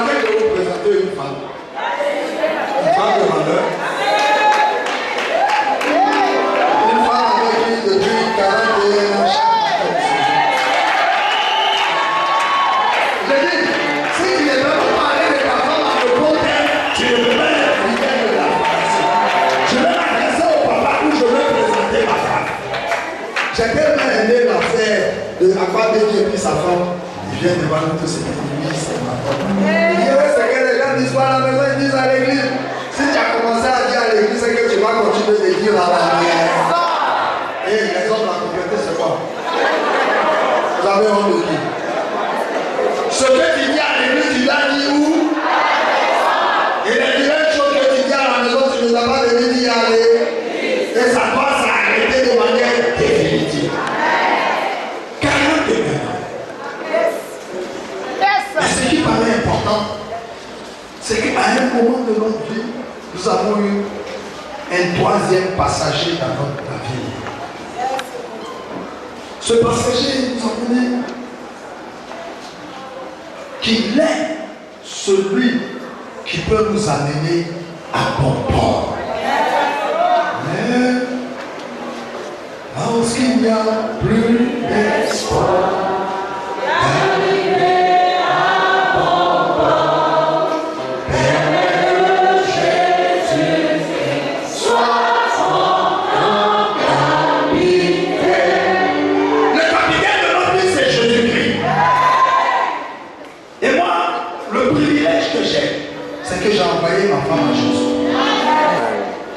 J'aimerais que vous présentiez une femme. Une femme de valeur. Une femme avec qui depuis 41 ans. Je dis, si tu ne veux pas parler de ta femme à propos d'elle, tu ne peux pas l'expliquer de la formation. Je vais m'adresser au papa où je vais présenter ma femme. J'ai tellement aimé l'affaire de la part de Dieu et sa femme. Il vient devant nous tous et il dit, oui, c'est ma femme. Il dit, oui, c'est que les gens disent pas à la maison, ils disent à l'église. Si tu as commencé à dire à l'église, c'est que tu vas continuer de dire à la maison. Et les hommes, la propriété, c'est quoi? Vous avez honte de qui? Ce que tu dis à l'église, tu l'as dit où? Et les diverses choses que tu dis à la maison, tu ne les as pas donné d'y aller. Et ça doit s'arrêter de manière définitive. 41 ans. Mais ce qui paraît important, c'est qu'à un moment de notre vie, nous avons eu un troisième passager dans notre vie. Ce passager nous a donné qu'il est celui qui peut nous amener à bon port. Mais lorsqu'il n'y a plus d'espoir d'arriver à bon port, permets-le Jésus, sois son capitaine. Le capitaine de notre vie, c'est Jésus-Christ. Et moi, le privilège que j'ai, c'est que j'ai envoyé ma femme à Jésus.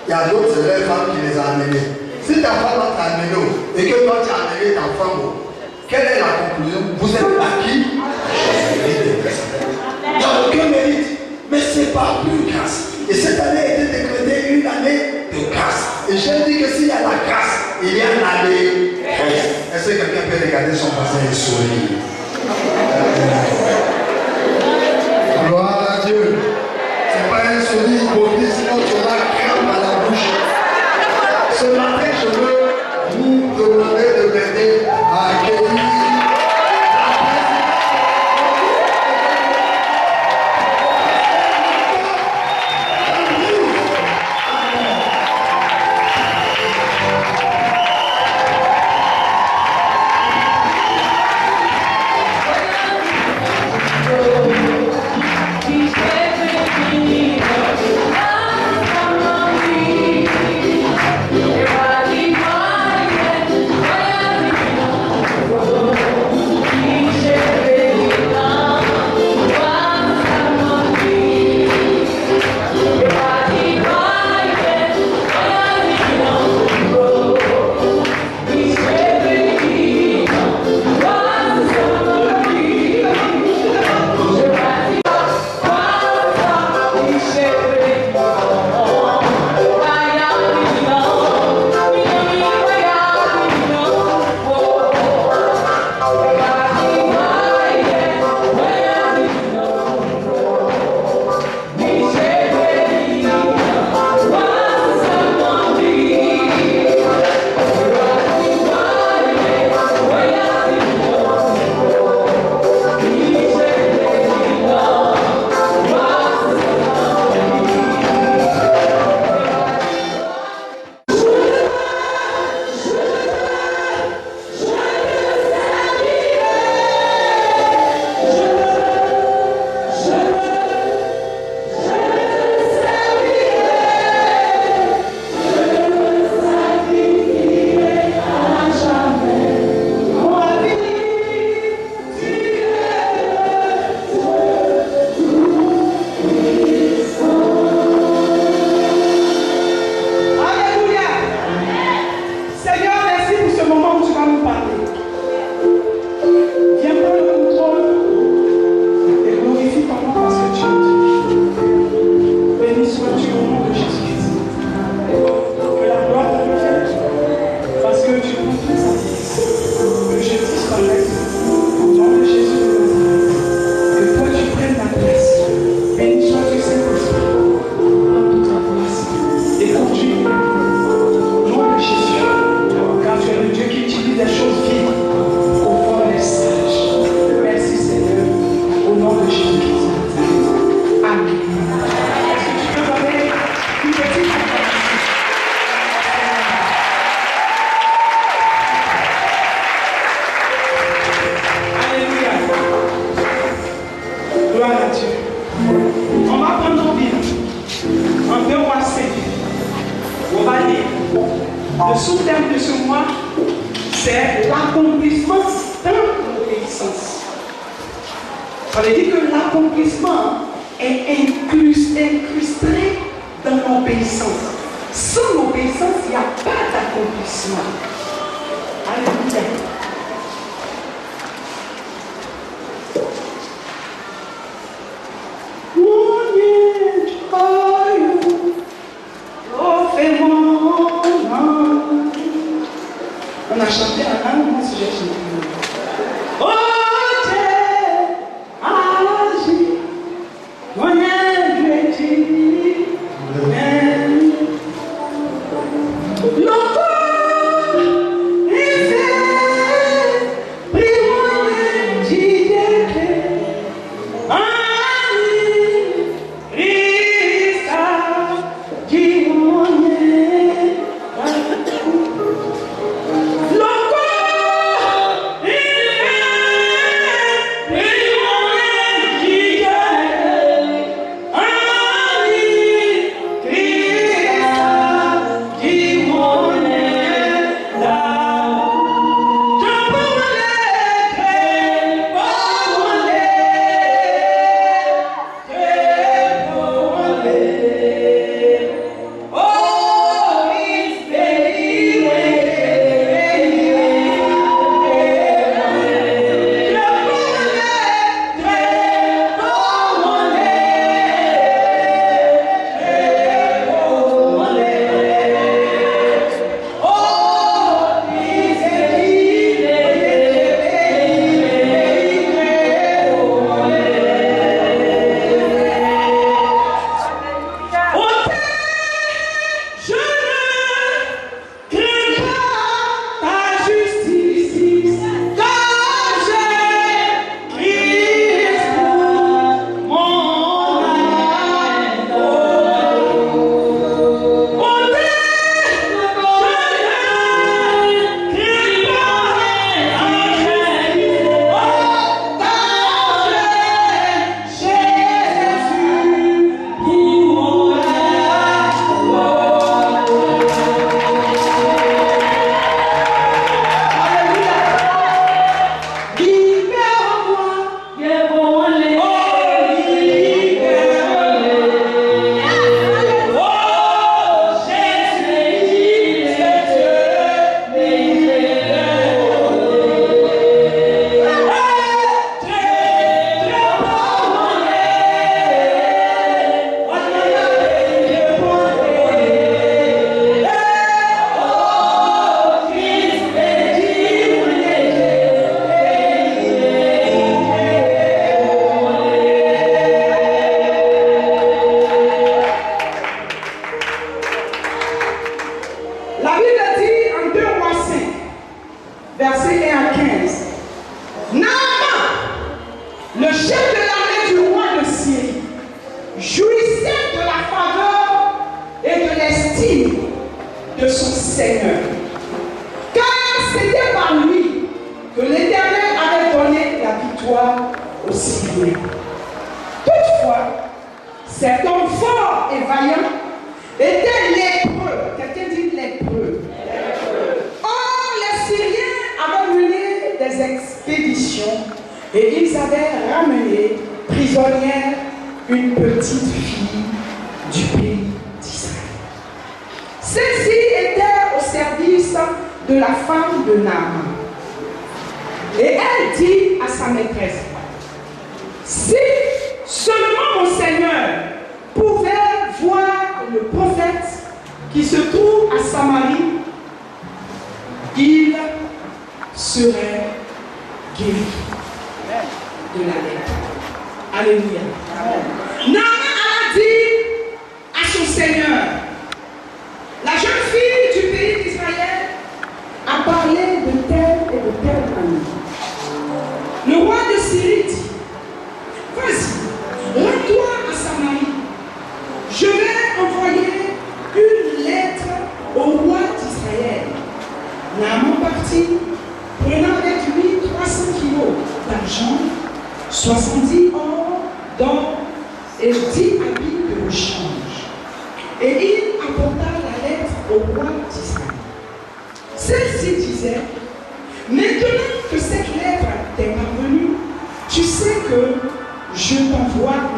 Il y a d'autres élèves femmes qui les ont amenés. Si ta femme t'a amené et que toi tu as amené ta femme, quelle est la conclusion? Vous êtes à qui? Il n'y a aucun mérite, mais c'est par plus grâce. Et cette année a été décrétée une année de grâce. Et j'ai dit que s'il y a la grâce, il y a l'année. Est-ce que quelqu'un peut regarder son voisin et sourire? Gloire à Dieu. Ce n'est pas un sourire hypocrite, sinon tu auras crampe à la bouche. Ce matin, je veux vous demander de m'aider à accueillir c'est l'accomplissement dans l'obéissance. Ça veut dire que l'accomplissement est incrusté dans l'obéissance. Sans l'obéissance, il n'y a pas d'accomplissement. Alléluia. On a chanté un an, moi, j'ai chanté. Oh Dieu, agis, mon Dieu,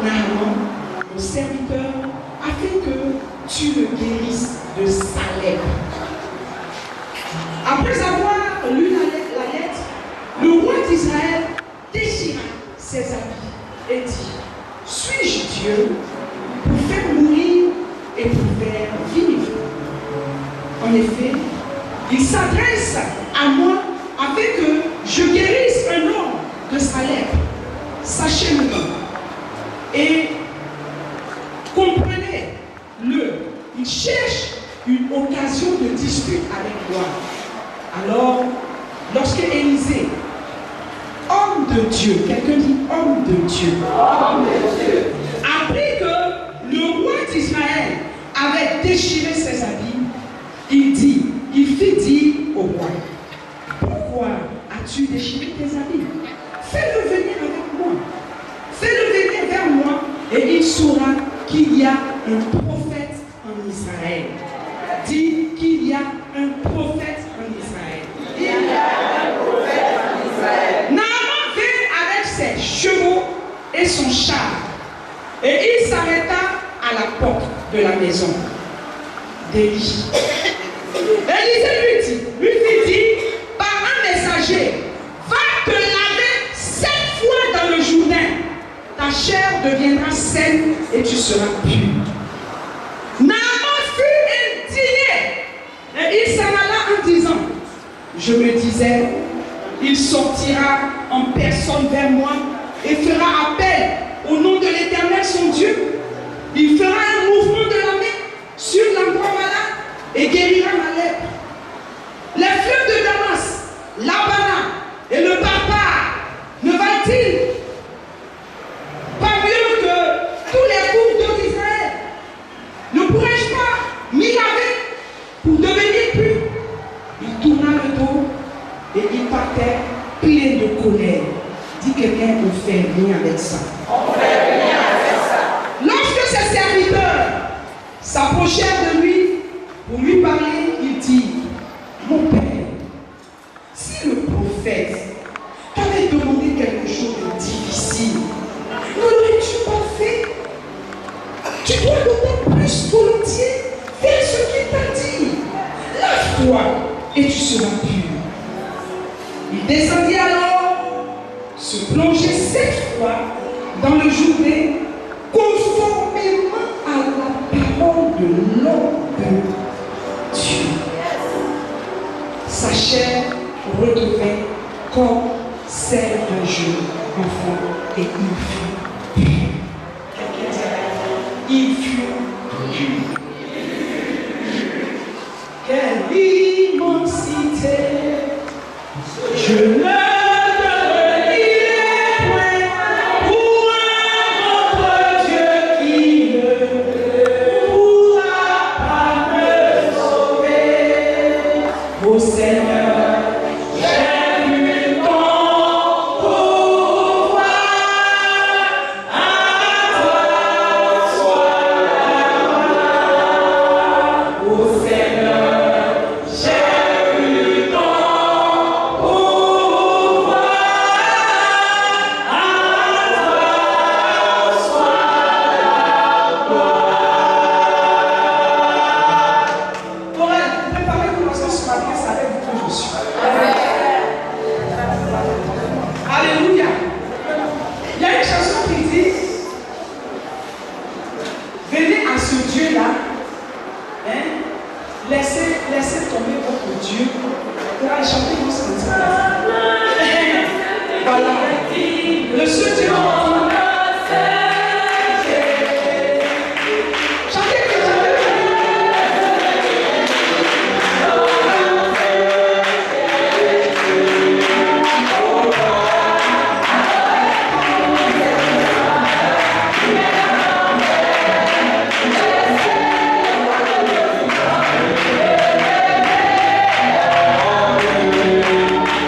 Naaman, mon serviteur, afin que tu le guérisses de sa lèpre. Après avoir lu la lettre, le roi d'Israël déchira ses habits et dit, suis-je Dieu pour faire mourir et pour faire vivre? En effet, il s'adresse à moi afin que je guérisse un homme de sa lèpre. Sachez-le et comprenez-le. Il cherche une occasion de dispute avec moi. Alors, lorsque Élisée, homme de Dieu, quelqu'un dit homme de Dieu, apprit que le roi d'Israël avait déchiré ses habits, il fit dire au roi, pourquoi as-tu déchiré tes habits? Fais-le venir avec moi. Fais-le venir vers moi et il saura qu'il y a un prophète en Israël. Dis qu'il y a un prophète en Israël. Il y a un prophète en Israël. Naaman vint avec ses chevaux et son char et il s'arrêta à la porte de la maison d'Élie. Élisée lui fit dire par un messager, va te laver 7 fois dans le Jourdain, ta chair deviendra saine et tu seras pur. Naaman fut indigné et il s'en alla en disant, je me disais, il sortira en personne vers moi et fera appel au nom de l'Éternel son Dieu. Il fera un mouvement de la main sur l'endroit malade et guérira ma lèpre. Les fleuves de Damas, l'Abana et le Barbare ne valent-ils pas mieux que tous les cours d'eau d'Israël? Ne pourrais-je pas m'y laver pour devenir pur? Il tourna le dos et il partait plein de colère. Dit quelqu'un, on fait rien avec ça. On fait rien avec ça. Lorsque ses serviteurs s'approchèrent de lui pour lui parler, il dit, mon père, si le prophète t'avait demandé quelque chose de difficile, ne l'aurais-tu pas fait? Tu dois d'autant plus volontiers faire ce qu'il t'a dit. Lave-toi et tu seras pur. Il descendit alors, se plongeait 7 fois dans le Jourdain, conformément à la parole de l'homme de Dieu. Sa chair retrouvait comme celle d'un jeune enfant et il fut pur. Il fut pur. Quelle immensité! Je ne au Seigneur, j'ai vu ton pouvoir, à toi soit la gloire. Au Seigneur, j'ai vu ton pouvoir, à toi soit la gloire. Aurel, préparez-vous parce que ce matin, ça va être que je suis. Alléluia. Il y a une chanson qui dit, venez à ce Dieu-là, hein, laissez tomber votre Dieu. Pour aller chanter vos sentiments. Voilà. Le seul Dieu qui chantez que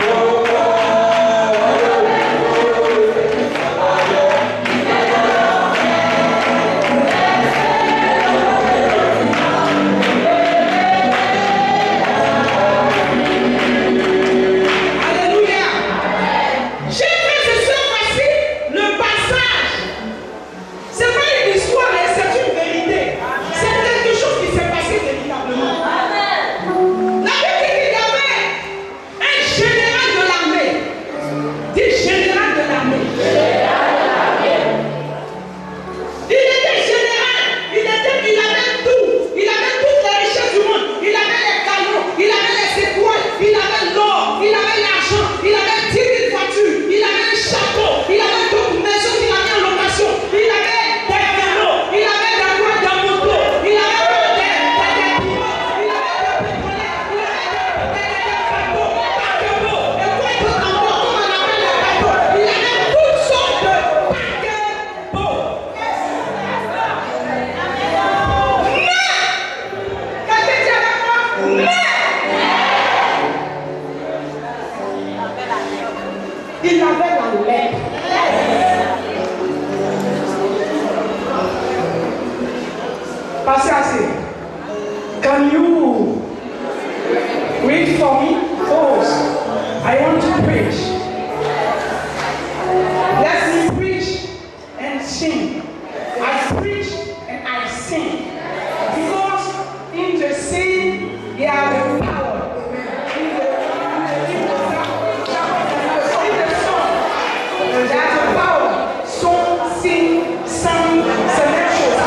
oh Can you read for me? Pause. I want to preach. Let me preach and sing. I preach and I sing. Because in the sing, there are the power. In the song, there's a power. Song, sing, sang, c'est la même chose.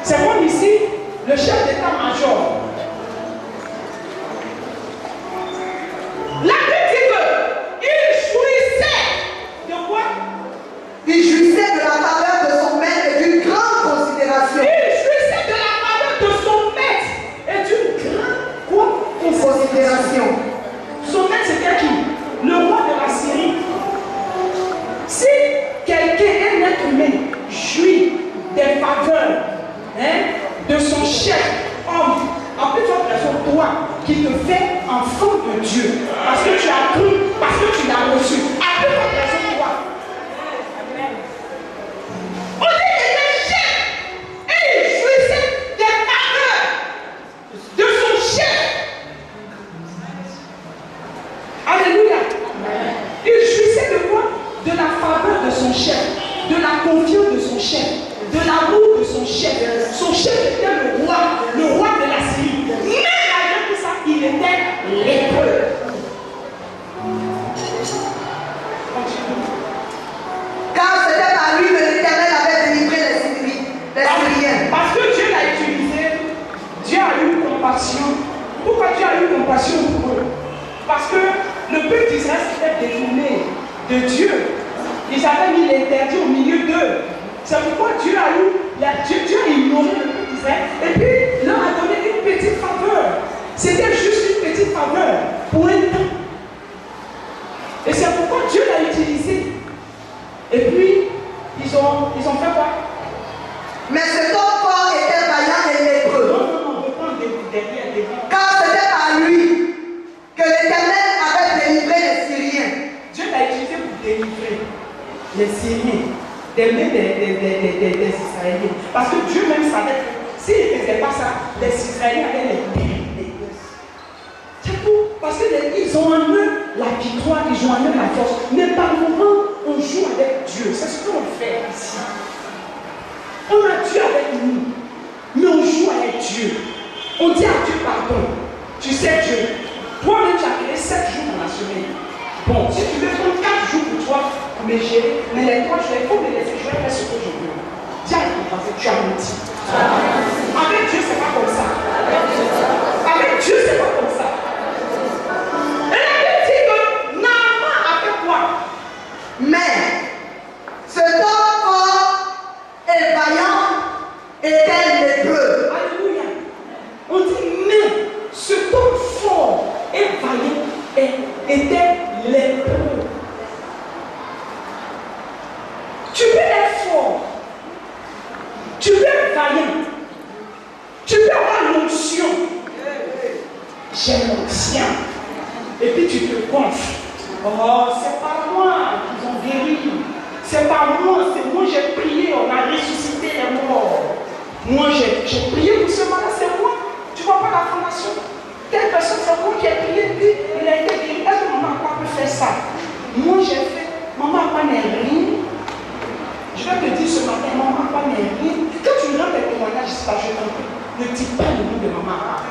C'est comme ici, le chef d'état-major. La Bible dit qu'il jouissait de quoi? Il jouissait de la faveur de son maître et d'une grande considération. Il jouissait de la faveur de son maître et d'une grande quoi? Considération. Son maître c'était qui? Le roi de la Syrie. Si quelqu'un, un être humain, jouit des faveurs de son chef, homme, en plus de toi qui te fait enfant de Dieu, parce que tu as cru, parce que tu l'as reçu, à plus forte raison toi. On dit qu'il était chef et il jouissait des faveurs de son chef. Alléluia. Il jouissait de quoi? De la faveur de son chef, de la confiance de son chef, de l'amour de son chef. Son chef était le roi de la Syrie. Mais malgré tout ça, il était lépreux. Car c'était par lui que l'Éternel avait délivré les Syriens. Parce que Dieu l'a utilisé, Dieu a eu compassion. Pourquoi Dieu a eu compassion pour eux? Parce que le peuple d'Israël s'était détourné de Dieu. Ils avaient mis l'interdit au milieu d'eux. C'est pourquoi Dieu a ignoré le peuple d'Israël et puis leur a donné une petite faveur. C'était juste une petite faveur pour un temps. Et c'est pourquoi Dieu l'a utilisé. Et puis, ils ont fait quoi? Mais cet homme fort était vaillant et lépreux. Non, on veut prendre derrière. Car c'était par lui que l'Éternel avait délivré les Syriens. Dieu l'a utilisé pour délivrer les Syriens des mains des Israéliens. Parce que Dieu même savait que s'il ne faisait pas ça, les Israéliens allaient les perdre. C'est tout. Parce qu'ils ont en eux la victoire, ils ont en eux la force. Mais par moments, on joue avec Dieu. C'est ce qu'on fait ici. On a Dieu avec nous. Mais on joue avec Dieu. On dit à Dieu pardon. Tu sais Dieu, toi-même tu as créé 7 jours dans la semaine. Bon, si tu veux prendre 4 jours pour toi, pour me gérer, mais les 3 jours, il faut me laisser, je vais faire ce que je veux. Tiens, parce que tu as menti. Avec Dieu, c'est pas comme ça. Avec Dieu, c'est pas comme ça. Et la Bible dit que Naaman a fait quoi? Mais cet homme fort et vaillant était lépreux. Alléluia. On dit, mais cet homme fort et vaillant était lépreux. Tu peux être fort, tu peux être vaillant, tu peux avoir l'onction. J'ai l'onction. Et puis tu te gonfles. Oh, c'est pas moi qu'ils ont guéri. C'est pas moi, c'est moi j'ai prié, on a ressuscité les morts. Moi, j'ai prié pour ce malade, c'est moi. Tu ne vois pas la formation. Telle personne, c'est moi qui ai prié, puis il a été guéri. Est-ce que maman Aqua peut faire ça? Moi, j'ai fait. Maman Aqua n'est rien. Je vais te dire ce matin, maman Aqua n'est rien. Quand tu rends tes témoignages, je t'en prie, ne dis pas le nom de maman Aqua.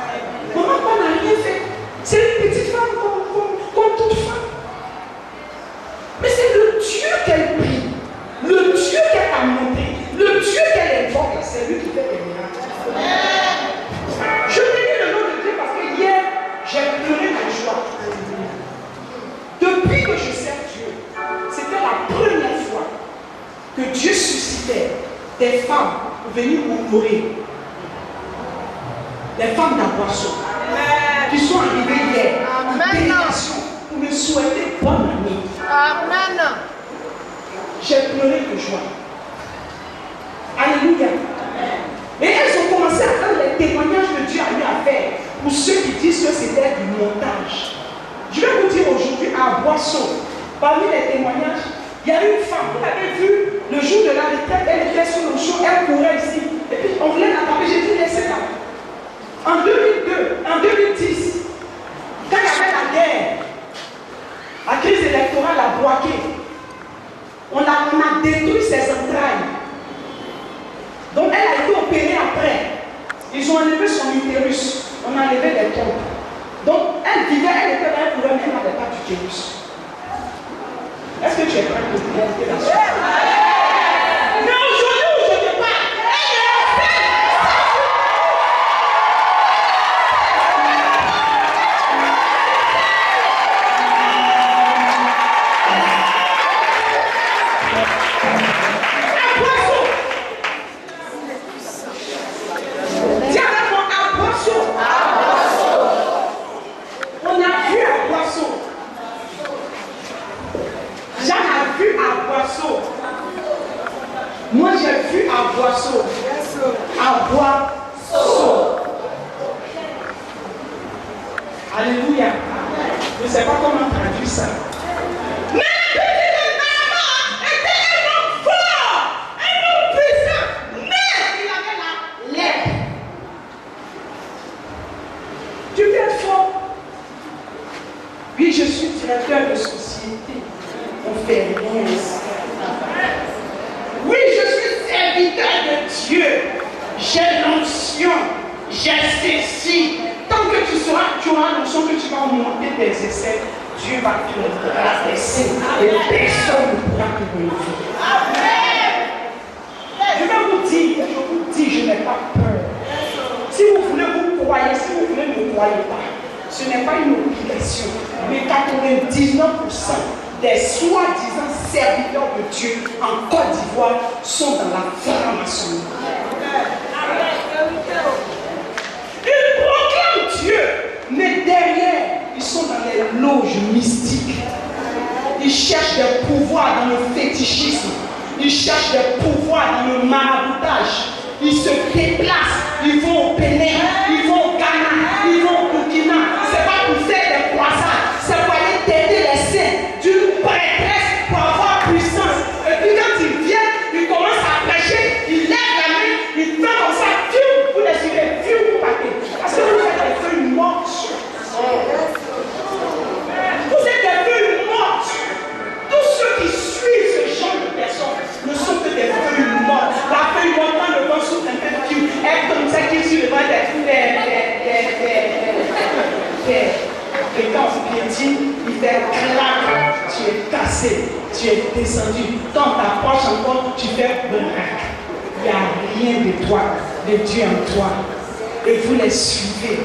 Maman Aqua n'a rien fait. C'est une petite femme comme toute femme. Mais c'est le Dieu qu'elle prie, le Dieu qu'elle a monté, le Dieu qu'elle invoque, c'est lui qui fait des miracles. Je bénis le nom de Dieu parce que hier, j'ai pleuré de joie. Depuis que je sers Dieu, c'était la première fois que Dieu suscitait des femmes pour venir m'honorer. Les femmes d'Aboisson qui sont arrivées hier en délégation pour me souhaiter bonne année. Amen. J'ai pleuré de joie. Alléluia. Et elles ont commencé à faire les témoignages que Dieu a eu à faire pour ceux qui disent que c'était du montage. Je vais vous dire aujourd'hui à Boisson, parmi les témoignages, il y a une femme, vous l'avez vu, le jour de la retraite, elle était sur le show, elle courait ici. Et puis on voulait l'attraper, j'ai dit laissez-la. En 2002, en 2010, quand il y avait la guerre, la crise électorale a bloqué. On a détruit ses entrailles. Donc elle a été opérée après. Ils ont enlevé son utérus. On a enlevé les trompes. Donc elle vivait, elle était là, elle pouvait, mais elle n'avait pas d'utérus. Est-ce que tu es prêt pour réalité la suite? Mais aujourd'hui où je te parle, elle est enceinte. Moi j'ai vu à Boisseau, à Boisseau. Alléluia. Je ne sais pas comment traduire ça. Mais la petite maman était un homme fort, un homme puissant, mais il avait la lèpre. Tu peux être fort. Oui, je suis directeur de société. On fait rien ici. Oui, je suis serviteur de Dieu. J'ai l'onction. J'ai ceci. Tant que tu auras l'onction que tu vas monter tes essais, Dieu va te rabaisser. Et personne ne pourra te bénéficier. Je vais vous dire, je n'ai pas peur. Si vous voulez vous croire, si vous voulez ne croyez pas, ce n'est pas une obligation. Mais 99% des soi-disant serviteurs de Dieu en Côte d'Ivoire sont dans la franc-maçonnerie. Ils proclament Dieu, mais derrière, ils sont dans les loges mystiques. Ils cherchent des pouvoirs dans le fétichisme. Ils cherchent des pouvoirs dans le maraboutage. Ils se déplacent, ils vont au Bénin, ils vont au Ghana, ils vont au Burkina. Ce n'est pas pour faire des croisades, c'est pour aller têter les seins d'une prêtresse pour avoir puissance. Et puis quand ils viennent, ils commencent à prêcher, ils lèvent la main, ils font comme ça, vous les suivez, vous partez. Parce que vous êtes des feuilles mortes. Vous êtes des feuilles mortes. Tous ceux qui suivent ce genre de personnes ne sont que des feuilles mortes. La feuille morte, quand le vent souffle un peu de kiw, elle comme ça qui sur le vent et quand vous piétines, il fait clac, tu es cassé, tu es descendu. Quand tu approches encore, tu fais braque. Il n'y a rien de toi, de Dieu en toi. Et vous les suivez,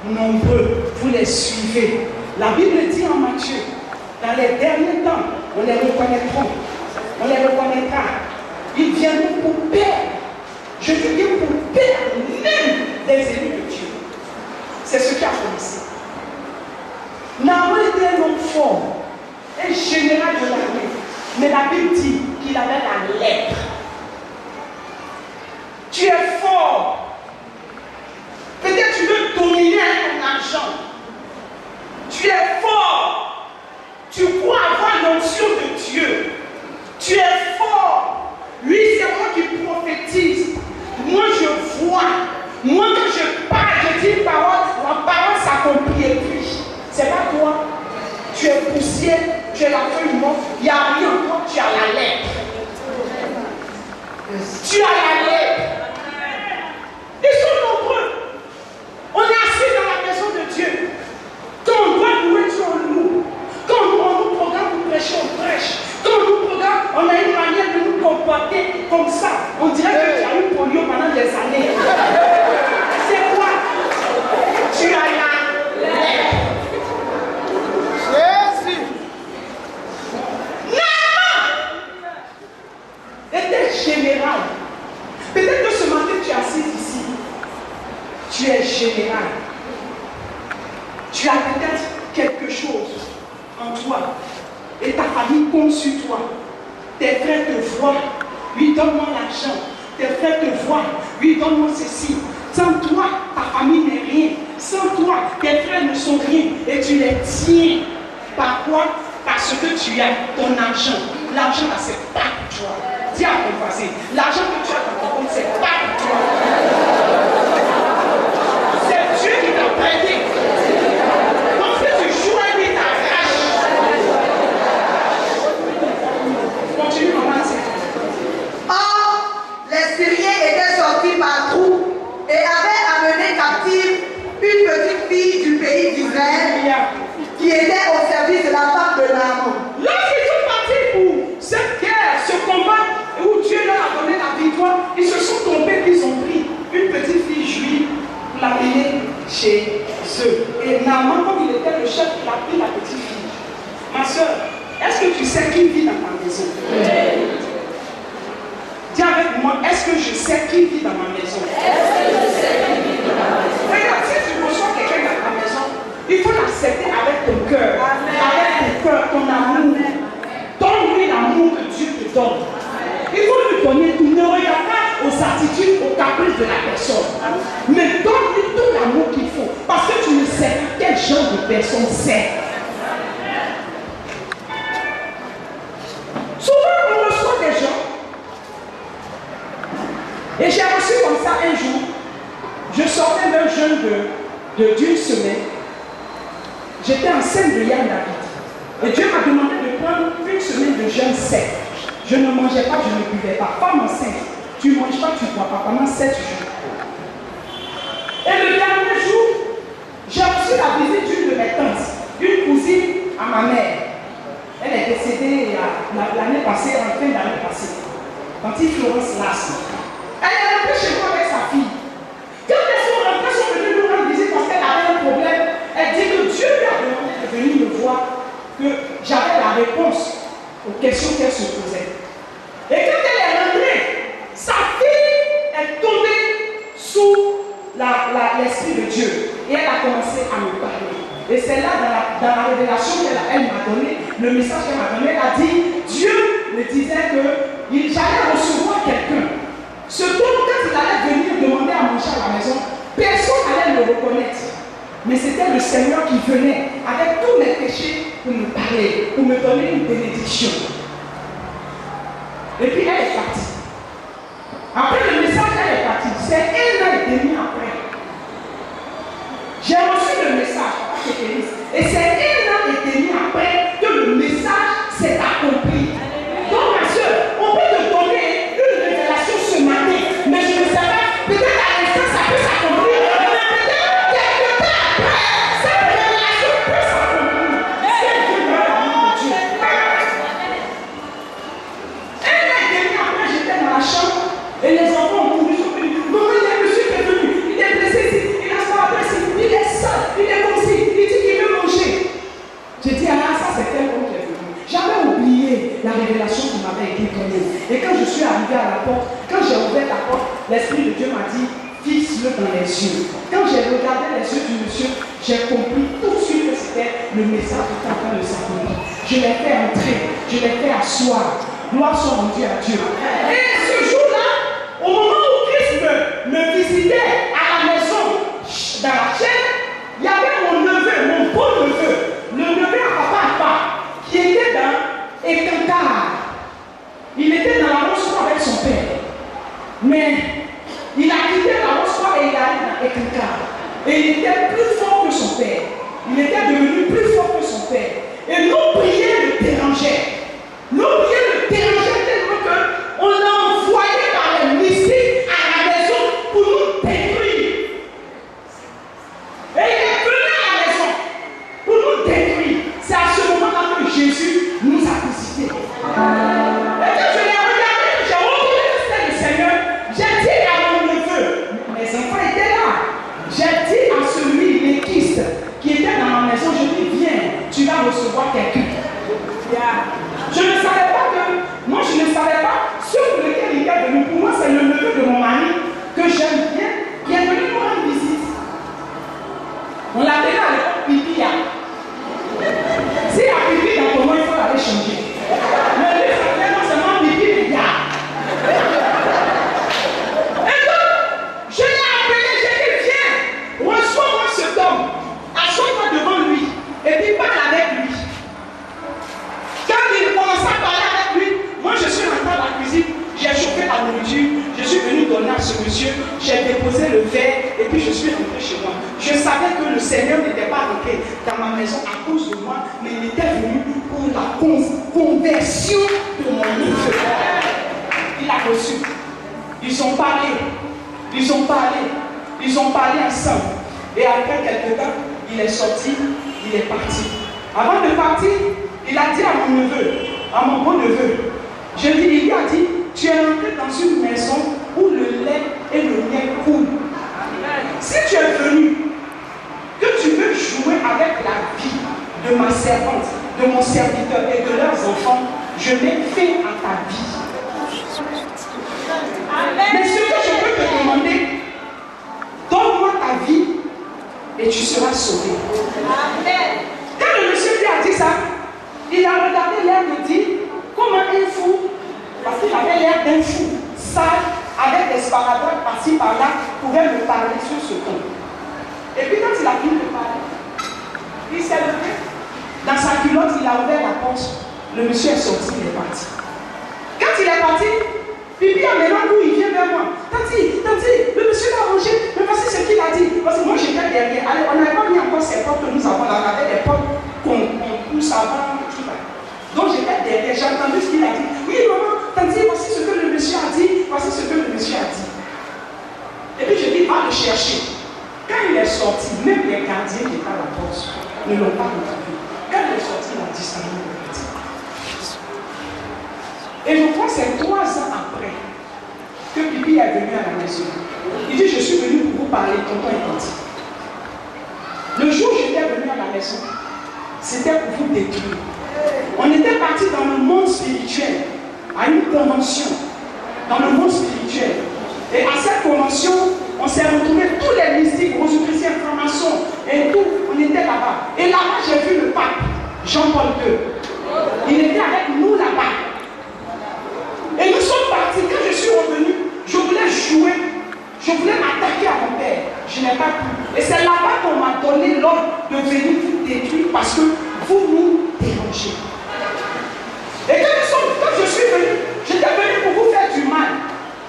nombreux, vous les suivez. La Bible dit en Matthieu, dans les derniers temps, on les reconnaîtra. On les reconnaîtra. Ils viendront pour perdre. Je veux dire pour perdre même des élus de Dieu. C'est ce qui a commencé. Naaman était un homme fort, un général de l'armée. Mais la Bible dit qu'il avait la lèpre. Tu es fort. Peut-être tu veux dominer ton argent. Tu es fort. Tu crois avoir l'onction de Dieu. Tu es fort. Oui, c'est moi qui prophétise. Moi, je Tu as la lèpre. Ils sont nombreux. On est assis dans la maison de Dieu. Quand on doit louer Dieu, on loue. Quand on nous programme pour prêcher, on prêche. Quand on nous programme, on a une manière de nous comporter comme ça. On dirait que tu as eu polio pendant des années. C'est quoi? Tu as la lèpre. Était général. Peut-être que ce matin tu es assis ici. Tu es général. Tu as peut-être quelque chose en toi. Et ta famille compte sur toi. Tes frères te voient. Lui, donne-moi l'argent. Tes frères te voient. Lui, donne-moi ceci. Sans toi, ta famille n'est rien. Sans toi, tes frères ne sont rien. Et tu les tiens. Par quoi? Parce que tu as ton argent. L'argent là, c'est pas pour toi. Dis à ton voisin, l'argent que tu as dans ton compte, c'est pas pour toi. C'est Dieu qui t'a prêté. Donc si tu choisis ta rage, continue maman. Or, les Syriens étaient sortis par trou et avaient amené captive une petite fille du pays d'Israël qui était au service de la femme de Naaman. Lorsqu'ils sont partis pour cette guerre, ce combat, où Dieu leur a donné la victoire, ils se sont trompés, ils ont pris une petite fille juive pour l'amener chez eux. Et Naaman, comme il était le chef, il a pris la petite fille. Ma soeur, est-ce que tu sais qui vit dans ta maison? Dis avec moi, est-ce que je sais qui vit dans ma maison? Regarde, si tu reçois quelqu'un dans ta maison, il faut l'accepter avec ton cœur, avec ton cœur, ton amour. Donne-lui l'amour que Dieu te donne. Il faut lui donner tout. Ne regarde pas aux attitudes, aux caprices de la personne. Mais donne-lui tout l'amour qu'il faut. Parce que tu ne sais pas quel genre de personne c'est. Souvent, on reçoit des gens. Et j'ai reçu comme ça un jour. Je sortais d'un jeûne d'une semaine. J'étais enceinte de Yann David. Et Dieu m'a demandé de prendre une semaine de jeûne sec. Je ne mangeais pas, je ne buvais pas. Femme enceinte, tu ne manges pas, tu ne bois pas pendant 7 jours. Et le dernier jour, j'ai reçu la visite d'une de mes tantes, une cousine à ma mère. Elle est décédée l'année passée, en fin d'année passée. Tante Florence Lasse. Elle est rentrée chez moi avec sa fille. Quand elles sont rentrées, elles sont venues nous rendre visite parce qu'elle avait un problème. Elle dit que Dieu lui a demandé de venir me voir, que j'avais la réponse aux questions qu'elle se posait. Et quand elle est rentrée, sa fille est tombée sous l'Esprit de Dieu. Et elle a commencé à me parler. Et c'est là, dans la révélation qu'elle m'a donné, le message qu'elle m'a donné, elle a dit, Dieu me disait que j'allais recevoir quelqu'un. Ce dont quand il allait venir demander à manger à la maison, personne n'allait le reconnaître. Mais c'était le Seigneur qui venait avec tous mes péchés pour me parler, pour me donner une bénédiction. Et puis elle est partie. Après le message, elle est partie. C'est 1 an et demi après. J'ai reçu le message. Et c'est 1 an et demi après que le message s'est accompli. Donc ma soeur, on peut te donner une révélation ce matin, mais je ne sais pas, peut-être à l'instant ça peut s'accomplir, mais peut-être quelque temps après, cette révélation peut s'accomplir. C'est Dieu dans l'amour de Dieu. 1 an et demi après, j'étais dans la chambre et les enfants ont couru sur lui. Maman, il y a un monsieur qui est venu, il est blessé ici, il a son adresse ici, il est seul, il est comme ci, il dit qu'il veut manger. J'ai dit, ah ça c'est quelqu'un qui est venu. J'avais oublié la révélation qui m'avait été donnée. Et quand je suis arrivé à la porte, quand j'ai ouvert la porte, l'Esprit de Dieu m'a dit, fixe-le dans les yeux. Quand j'ai regardé les yeux du monsieur, j'ai compris tout de suite que c'était le message qui était en train de s'accomplir. Je l'ai fait entrer, je l'ai fait asseoir. Gloire soit rendue à Dieu. Et ce jour-là, au moment où Christ me visitait à la maison, dans la chaîne, il y avait mon neveu, mon beau neveu, le neveu à papa, qui était dans Ekankar. Il était dans la Roscoe avec son père. Mais il a quitté la Roscoe et il est allé dans Ekankar. Et il était plus fort que son père. Il était devenu plus fort que son père. Et nos prières le dérangeaient. Nos prières le dérangeaient tellement qu'on l'a envoyé par c'est le neveu de mon mari que j'aime bien, qui est venu nous rendre visite. On l'appelait à l'époque Pipia. Si il y a Pipi dans ton nom, il faut aller changer. Mais lui, ça fait non seulement Pipi, mais il y a. Et donc, je l'ai appelé, j'ai dit, viens, reçois-moi cet homme, assois-toi devant lui, et puis parle avec lui. Quand il commençait à parler avec lui, moi je suis rentré dans la cuisine, j'ai chauffé la nourriture, je suis venu donner à ce monsieur, j'ai déposé le verre, et puis je suis rentré chez moi. Je savais que le Seigneur n'était pas rentré dans ma maison à cause de moi, mais il était venu pour la conversion de mon neveu. Il a reçu. Ils ont parlé ensemble. Et après quelque temps, il est sorti, il est parti. Avant de partir, il a dit à mon neveu, à mon beau neveu, il lui a dit, tu es rentré dans une maison où le lait et le miel coulent. Si tu es venu, que tu veux jouer avec la vie de ma servante, de mon serviteur et de leurs enfants, je mets fin à ta vie. Mais ce que je peux te demander, donne-moi ta vie et tu seras sauvé. Amen. Quand le monsieur lui a dit ça, il a regardé l'air de dire, comment un fou, parce qu'il avait l'air d'un fou, sale, avec des sparadraps par-ci par-là, pouvait me parler sur ce ton. Et puis quand il a fini de parler, il s'est levé. Dans sa culotte, il a ouvert la porte. Le monsieur est sorti, il est parti. Quand il est parti, Pipi a maintenant où il vient vers moi. Tati, le monsieur l'a rangé. Mais voici ce qu'il a dit. Parce que moi j'étais derrière. Allez, on n'avait pas mis encore ces portes que nous avons là. On avait des portes qu'on pousse avant. Tout ça. Donc j'étais derrière. J'ai entendu ce qu'il a dit. Oui, maman, Tati, voici ce que le monsieur a dit. Voici ce que le monsieur a dit. Et puis je dis, va le chercher. Quand il est sorti, même les gardiens qui étaient à la porte ne l'ont pas retrouvé. Quand il est sorti, il a disparu le petit. Et je crois que c'est 3 ans après que Pipi est venu à la maison. Il dit, je suis venu pour vous parler, tonton est parti. Le jour où j'étais venu à la maison, c'était pour vous détruire. On était parti dans le monde spirituel, à une convention, dans le monde spirituel. Et à cette convention, on s'est retrouvés tous les mystiques, rosicruciens, francs-maçons, et tout, on était là-bas. Et là-bas, j'ai vu le pape, Jean-Paul II. Il était avec nous là-bas. Et nous sommes partis. Quand je suis revenu, je voulais jouer, je voulais m'attaquer à mon père. Je n'ai pas pu. Et c'est là-bas qu'on m'a donné l'ordre de venir vous détruire parce que vous nous dérangez. Et quand je suis venu, j'étais venu pour vous faire du mal.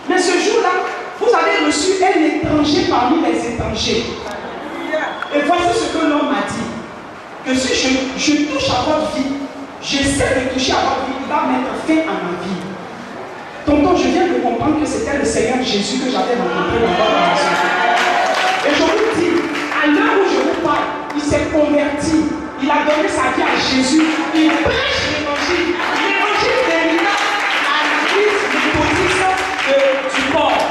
Mais ce jour-là, vous avez reçu un étranger parmi les étrangers. Et voici ce que l'homme m'a dit. Que si je touche à votre vie, j'essaie de toucher à votre vie, il va mettre fin à ma vie. Tonton, je viens de comprendre que c'était le Seigneur Jésus que j'avais rencontré dans votre maison. Et je vous dis, à l'heure où je vous parle, il s'est converti. Il a donné sa vie à Jésus. Il prêche l'évangile. L'évangile des miracles à l'église méthodiste du corps.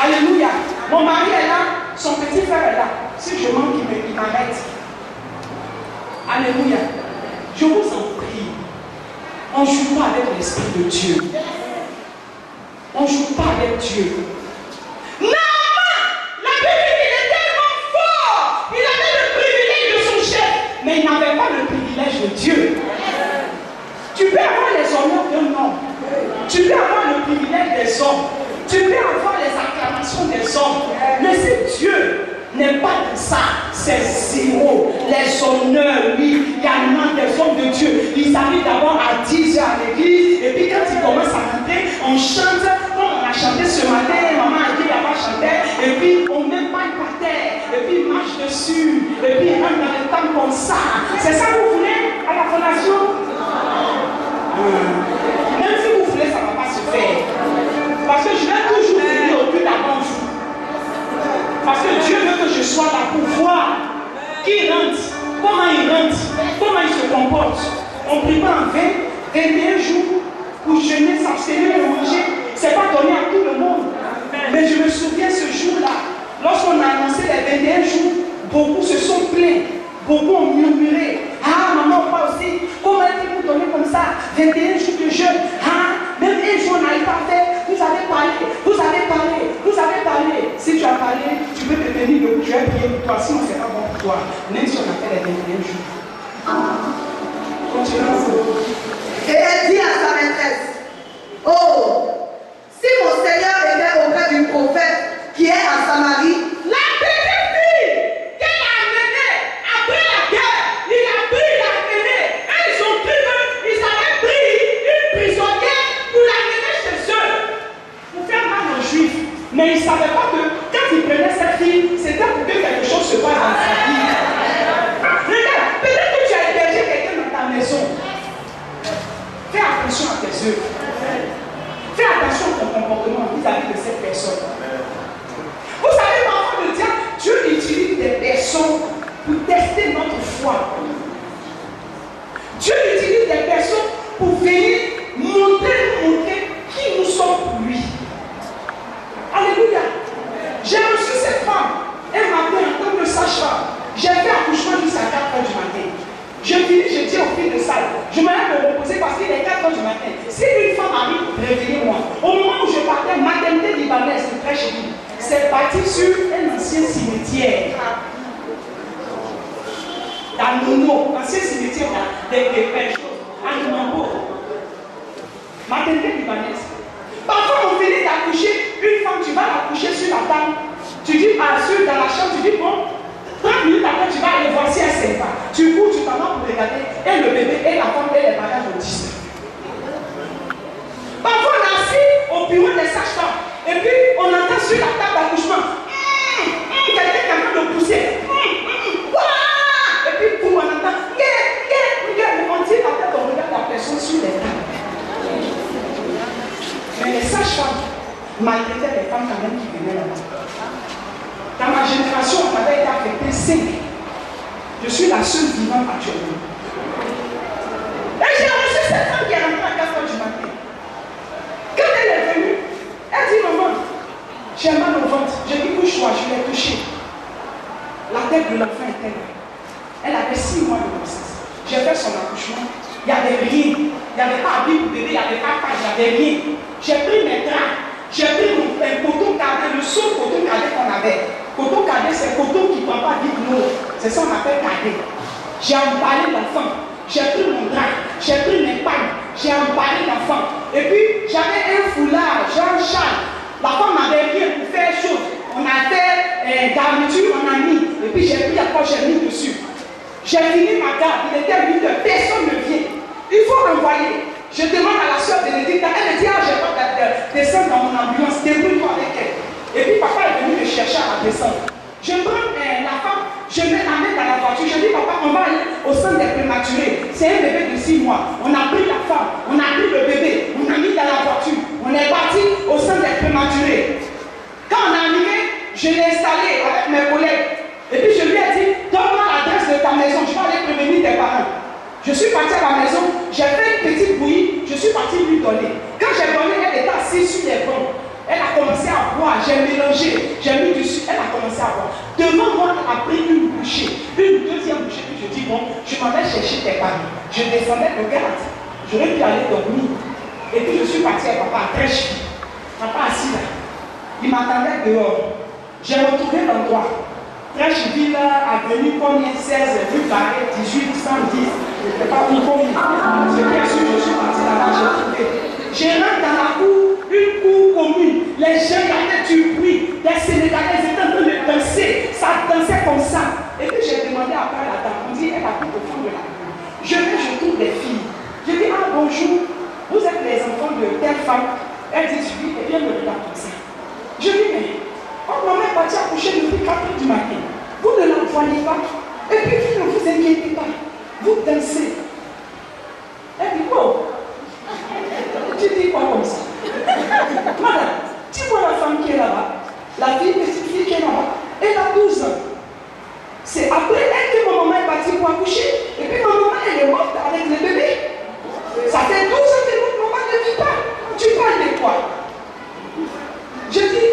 Alléluia. Mon mari est là, son petit frère est là. Si je manque, il m'arrête. Alléluia. Je vous en prie. On ne joue pas avec l'Esprit de Dieu. On ne joue pas avec Dieu. Non, la Bible, il est tellement fort. Il avait le privilège de son chef, mais il n'avait pas le privilège de Dieu. Tu peux avoir les honneurs d'un homme. Tu peux avoir le privilège des hommes. Tu peux avoir les acclamations des hommes. Mais si Dieu n'est pas de ça, c'est zéro. Les honneurs, oui, il y en a des hommes de Dieu. Ils arrivent d'abord à 10h à l'église, et puis quand ils commencent à rentrer, on chante, comme on a chanté ce matin, maman a dit là-bas chantait, et puis on met pas par terre, et puis il marche dessus, et puis il rentre dans le temps comme ça. C'est ça que vous voulez à la fondation? Même si vous voulez, ça ne va pas se faire. Parce que je vais toujours venir au plus d'avant vous. Parce que Dieu veut que je sois là pour voir qui rentre, comment il se comporte. On ne prie pas en 21 jours pour jeûner, s'abstenir et manger. Ce n'est pas donné à tout le monde. Mais je me souviens ce jour-là, lorsqu'on a annoncé les 21 jours, beaucoup se sont plaints, beaucoup ont murmuré. Ah, maman, moi aussi, comment est-ce que vous donnez comme ça 21 jours de jeûne? Ah, même un jour on n'arrive pas à faire, vous Si tu as parlé, tu peux te tenir debout, je vais prier pour toi. Sinon, ce n'est pas bon pour toi. Même si on a fait les 21 jours. Continuons. Et elle dit à sa maîtresse, oh, si mon Seigneur était auprès du prophète qui est à Samarie, la petite fille qu'elle a amenée après la guerre, il a pris, il a amené. Ils ont cru qu'ils avaient pris une prisonnière pour l'amener chez eux, pour faire mal aux Juifs. Mais ils ne savaient pas que quand ils prenaient cette fille, c'était pour que quelque chose se passe dans sa vie. Regarde, peut-être que tu as hébergé quelqu'un dans ta maison. Fais attention à tes œuvres. Fais attention à ton comportement vis-à-vis de cette personne. Vous savez, parfois, le diable, Dieu utilise des personnes pour tester notre foi. Dieu utilise des personnes pour venir montrer qui nous sommes pour lui. Alléluia. J'ai reçu cette femme un matin en tant que sage-femme. J'ai fait accouchement jusqu'à 4h du matin. Je finis, je dis au fil de salle, je m'allais me reposer parce qu'il est 4h du matin. Si une femme arrive, réveillez-moi. Au moment où je partais, maternité libanaise, c'est très chérie. C'est parti sur un ancien cimetière. Dans Nono, ancien cimetière des pêches, à Numambo. Maternité libanaise. Parfois, on finit d'accoucher, une femme, tu vas l'accoucher sur la table. Tu dis, assure dans la chambre, tu dis, bon, 30 minutes après, tu vas aller voir si elle ne sait pas. Tu cours, tu t'en vas pour regarder, et le bébé, et la femme, et les bagages au 10. Parfois, on est assis au bureau des sages-femmes, et puis on entend sur la table d'accouchement, quelqu'un qui est en train de pousser. Et puis, on entend, on dit la tête, on regarde la personne sur les tables. Mais les sages-femmes maltraitaient les femmes quand même qui venaient là-bas. Dans ma génération, on avait été affecté 5. Je suis la seule vivante actuellement. Et j'ai reçu cette femme qui est rentrée à 4h du matin. Quand elle est venue, elle dit, maman, j'ai mal au ventre. J'ai dit, couche-toi, je l'ai touchée. La tête de l'enfant était là. Elle avait 6 mois de grossesse. J'ai fait son accouchement. Il n'y avait rien. Il n'y avait pas habit pour bébé, il n'y avait pas de page, il n'y avait rien. J'ai pris mes draps. J'ai pris mon coton cadet, le seul coton cadet qu'on avait. Coton cadet, c'est coton qui ne prend pas vite l'eau. C'est ça qu'on appelle cadet. J'ai emballé l'enfant. J'ai pris mon drap. J'ai pris mes pagnes. J'ai emballé l'enfant. Et puis, j'avais un foulard, genre châle. La femme m'avait rien pour faire chose. On a fait garniture, on a mis. Et puis, j'ai pris la poche, j'ai mis dessus. J'ai fini ma garde. Il était 8h. Personne ne vient. Il faut envoyer. Je demande à la soeur Bénédicte, elle me dit, ah, j'ai pas descendre dans mon ambulance, débrouille-toi avec elle. Et puis papa est venu me chercher à la descente. Je prends la femme, je mets la main dans la voiture, je dis, papa, on va aller au centre des prématurés. C'est un bébé de 6 mois. On a pris la femme, on a pris le bébé, on a mis dans la voiture. On est parti au centre des prématurés. Quand on est arrivé, je l'ai installé avec mes collègues. Et puis je lui ai dit, donne-moi l'adresse de ta maison, je vais aller prévenir tes parents. Je suis parti à la maison, j'ai fait une petite bouillie, je suis parti lui donner. Quand j'ai donné, elle était assise sur les bancs. Elle a commencé à boire, j'ai mélangé, j'ai mis du sucre, elle a commencé à boire. Devant moi, elle a pris une bouchée, une deuxième bouchée, puis je dis, bon, je m'en vais chercher tes parents. Je descendais de garde, j'aurais pu aller dormir. Et puis je suis parti avec papa à Trèche. Papa assis là, il m'attendait dehors. J'ai retrouvé l'endroit. Trècheville, avenue combien 16, rue Barret, 18, 110. Je ne sais pas où combien. C'est bien sûr, je suis parti là-bas, j'ai trouvé. Je rentre dans la cour, une cour commune. Les gens, il y avait du bruit. Les Sénégalais étaient en train de danser. Ça dansait comme ça. Et puis j'ai demandé après la dame, on dit, elle a pris au fond de la cour. Je trouve des filles. Je dis, ah bonjour, vous êtes les enfants de telle femme. Elle dit, oui, et bien me regarde comme ça. Je dis, mais. Oh, maman est partie accoucher depuis 4h du matin. Vous ne la voyez pas. Et puis, vous ne vous inquiétez pas. Vous dansez. Elle dit, oh. Tu dis quoi comme ça? Madame, dis-moi la femme qui est là-bas. La fille, petite fille qui est là-bas. Elle a 12 ans. C'est après elle que ma maman est partie pour accoucher. Et puis, ma maman, elle est morte avec le bébé. Ça fait 12 ans que notre maman ne vit pas. Tu parles de quoi? Je dis,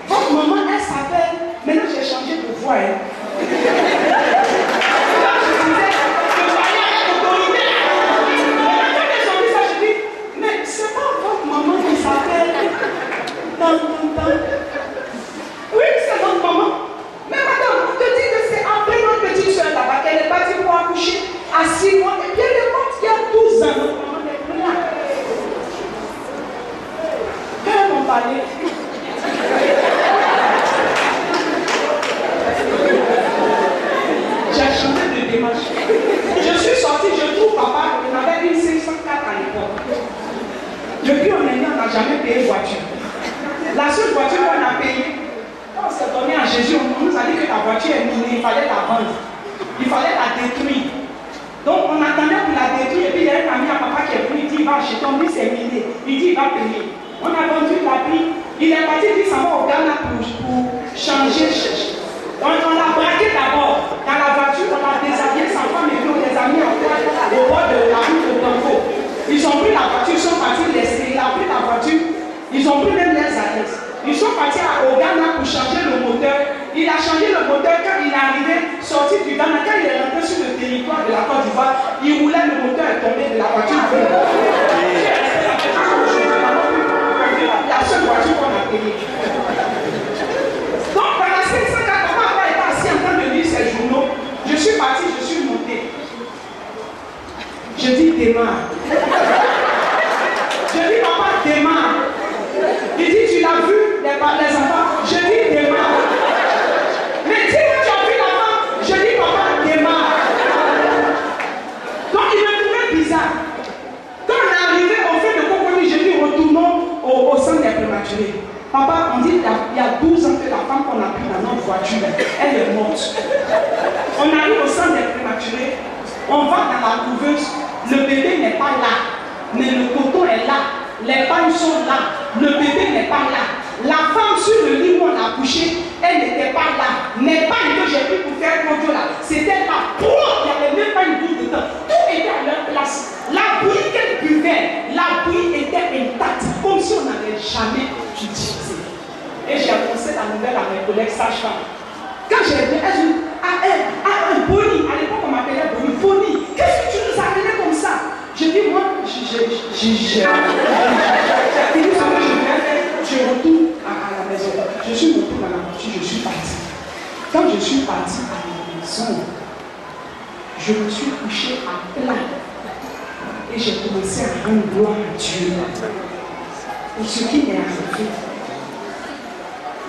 votre maman, elle s'appelle. Maintenant, j'ai changé de voix. Hein. Je disais, je voyais avec autorité. Maintenant, quand j'ai changé ça, je dis, mais c'est pas votre maman qui s'appelle. Oui, parler. J'ai changé de démarche. Je suis sortie, je trouve papa, il avait une 504 à l'époque. Depuis on est né, on n'a jamais payé voiture. La seule voiture qu'on a payée, quand on s'est donné à Jésus, on nous a dit que la voiture est minée, il fallait la vendre. Il fallait la détruire. Donc on attendait pour la détruire, et puis il y a un ami à papa qui est venu, il dit il va acheter, on dit c'est miné, il dit il va payer. On a vendu, il a pris, il est parti, il dit ça va au Ghana pour changer. On l'a braqué d'abord dans la voiture, on a déshabillé sa femme et nous les amis en place au bord de la rue de Banco. Ils ont pris la voiture, ils sont partis laisser, il a pris la voiture, ils ont pris même les annexes. Ils sont partis au Ghana pour changer le moteur. Il a changé le moteur quand il est arrivé, sorti du Ghana, quand il est rentré sur le territoire de la Côte d'Ivoire, il roulait, le moteur est tombé de la voiture. La seule voiture qu'on a payée. Donc, dans la 504, papa était assis en train de lire ses journaux. Je suis parti, je suis monté. Je dis démarre. Je dis papa, démarre. Il dit tu l'as vu, les enfants. Je dis démarre. Mais dis-moi, tu as vu l'enfant. Je dis papa, démarre. Donc il me trouvait bizarre. Quand on est arrivé au fait de compromis, je dis retournons au centre des prématurés. Papa, on dit il y a 12 ans que la femme qu'on a pris dans notre voiture, elle est morte. On arrive au centre des prématurés, on va dans la couveuse, le bébé n'est pas là, mais le coton est là, les pannes sont là, le bébé n'est pas là. La femme sur le lit où on a couché, elle n'était pas là. Les pannes que j'ai pris pour faire contrôle là, c'était là. Il n'y avait même pas une goutte de temps. Tout était à leur place. La bouillie qu'elle buvait, la bouillie était intacte, comme si on n'avait jamais utilisé. Et j'ai annoncé la nouvelle à mes collègues sages-femmes. Quand j'ai dit, elles ont dit, Bonnie, à l'époque on m'appelait Bonnie, Bonnie, qu'est-ce que tu nous as amené comme ça? Je dis, moi, j'ai fini ce que je voulais faire, je retourne à la maison. Je suis retourné dans la voiture, je suis parti. Quand je suis parti à la maison, je me suis couché à plat. Et j'ai commencé à rendre gloire à Dieu pour ce qui m'est arrivé.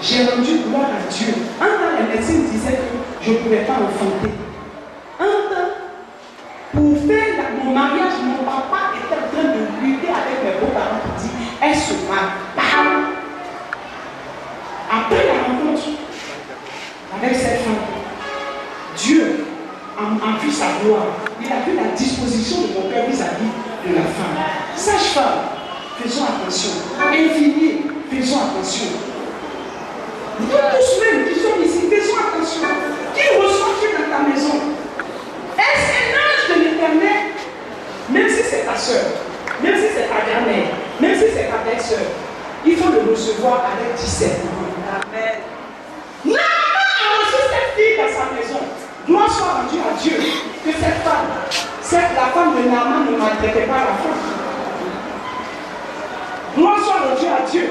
J'ai rendu gloire à Dieu. Un temps, les médecins disaient que je ne pouvais pas enfanter. Un temps, pour faire mon mariage, mon papa était en train de lutter avec mes beaux-parents pour dire elle se marie pas. Après la rencontre avec cette femme, Dieu a vu sa gloire. Il a vu la disposition de mon cœur vis-à-vis de la femme. Sage-femme, faisons attention. Infirmier, faisons attention. Nous tous même qui sommes ici, faisons attention. Qui reçois-tu dans ta maison? Est-ce un ange de l'Éternel? Même si c'est ta soeur, même si c'est ta grand-mère, même si c'est ta belle-soeur, il faut le recevoir avec discernement. Amen. Naaman a reçu cette fille dans sa maison. Gloire soit rendue à Dieu que cette femme, la femme de Naaman ne maltraitait pas la femme. Gloire soit rendue à Dieu.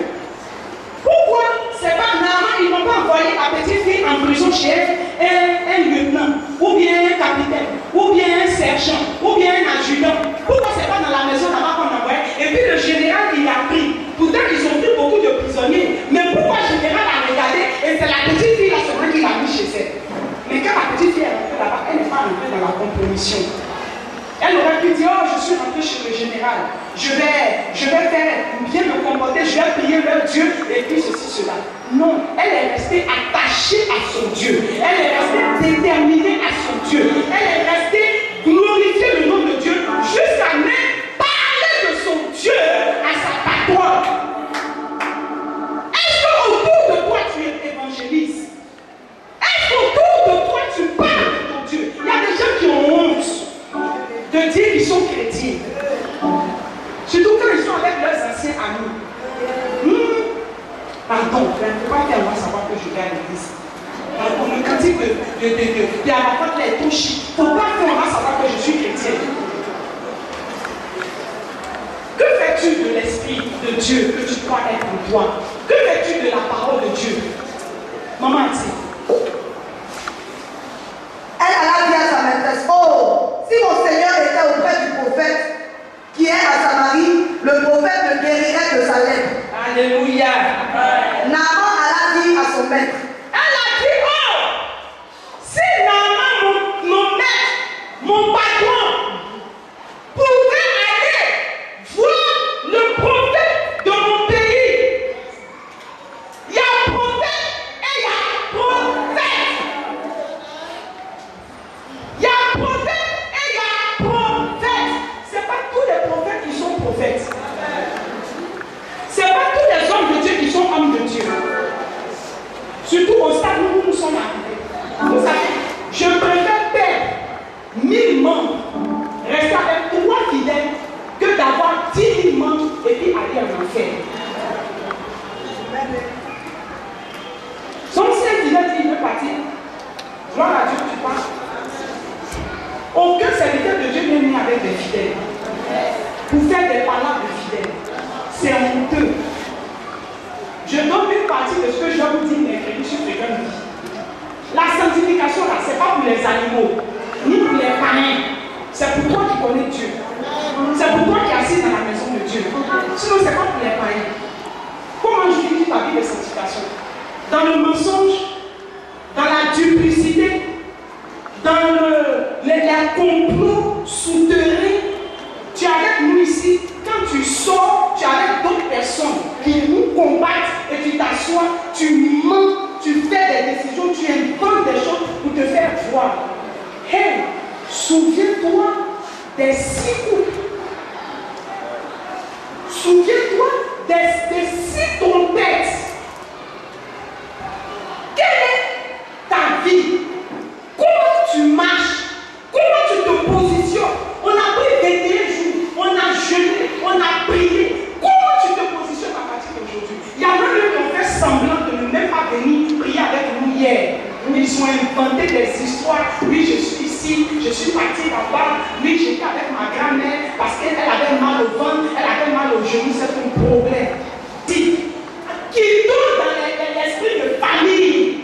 Pourquoi c'est pas Naaman, ils n'ont pas envoyé la petite fille en prison chez un lieutenant, ou bien un capitaine, ou bien un sergent, ou bien un adjudant? Pourquoi c'est pas dans la maison là-bas qu'on envoyait? Et puis le général, il a pris. Pourtant, ils ont pris beaucoup de prisonniers. Mais pourquoi le général a regardé et c'est la petite fille là seulement qui l'a mis chez elle? Mais quand la petite fille est rentrée là-bas, elle n'est pas rentrée dans la compromission. Elle aurait pu dire, oh, je suis rentrée chez le général, je vais faire bien me comporter, je vais prier leur Dieu, et puis ceci, cela. Non, elle est restée attachée à son Dieu. Elle est restée déterminée à son Dieu. Elle est restée glorifier le nom de Dieu jusqu'à même parler de son Dieu à sa patronne. Est-ce qu'autour de toi tu évangélises? Est-ce qu'autour de toi tu parles de ton Dieu? Il y a des gens qui ont honte de dire qu'ils sont chrétiens. Surtout quand ils sont avec leurs anciens amis. Pardon, il ne faut pas faire moi savoir que je vais à l'église. Pardon, le cantique de la fête là est tout chic. Il ne faut pas faire moi savoir que je suis chrétien. Que fais-tu de l'Esprit de Dieu que tu crois être en toi? Que fais-tu de la parole de Dieu? Maman dit. Elle alla dire à sa maîtresse, oh, si mon Seigneur était auprès du prophète qui est à Samarie, le prophète me guérirait de sa lèpre. Jérusalem. Alléluia. Naaman alla dire à son maître. Elle a dit, oh, si Naaman, mon maître, mon patron, pouvait aller voir le prophète de mon pays. Il y a prophète et il y a prophète. Il y a prophète et il y a prophète. Ce n'est pas tous les prophètes qui sont prophètes. Ce n'est pas tous les hommes de Dieu qui sont hommes de Dieu. Surtout au stade où nous sommes arrivés. Vous savez, je préfère perdre 1000 membres, rester avec 3 fidèles, que d'avoir 10 000 membres et puis aller en enfer. Son ciel fidèle dit, il veut partir. Gloire à Dieu, tu penses. Aucun serviteur de Dieu n'est né avec des fidèles. Pour faire des palabres de fidèles. C'est honteux. Je donne une partie de ce que je vous dis mercredi sur Fréquent Vie. La sanctification là, ce n'est pas pour les animaux, ni pour les païens. C'est pour toi qui connais Dieu. C'est pour toi qui es assis dans la maison de Dieu. Sinon, ce n'est pas pour les païens. Comment justifie ta vie de sanctification? Dans le mensonge, dans la duplicité, dans les complots souterrains. Tu es avec nous ici. Quand tu sors, tu es avec d'autres personnes qui nous combattent et tu t'assois, tu mens, tu fais des décisions, tu inventes des choses pour te faire voir. Hey, souviens-toi des 6 couples. Souviens-toi des 6 trompettes. Quelle est ta vie? Comment tu marches? Comment tu te positionnes? On a pris 21 jours, on a jeûné, on a prié. Comment tu te positionnes à partir d'aujourd'hui? Il y a même qui ont fait semblant de ne même pas venir prier avec nous hier. Ils ont inventé des histoires. Oui, je suis ici, je suis parti là-bas. Oui, j'étais avec ma grand-mère parce qu'elle avait mal au ventre, elle avait mal au genou, c'est un problème. Dis, qui tombe dans l'esprit de famille.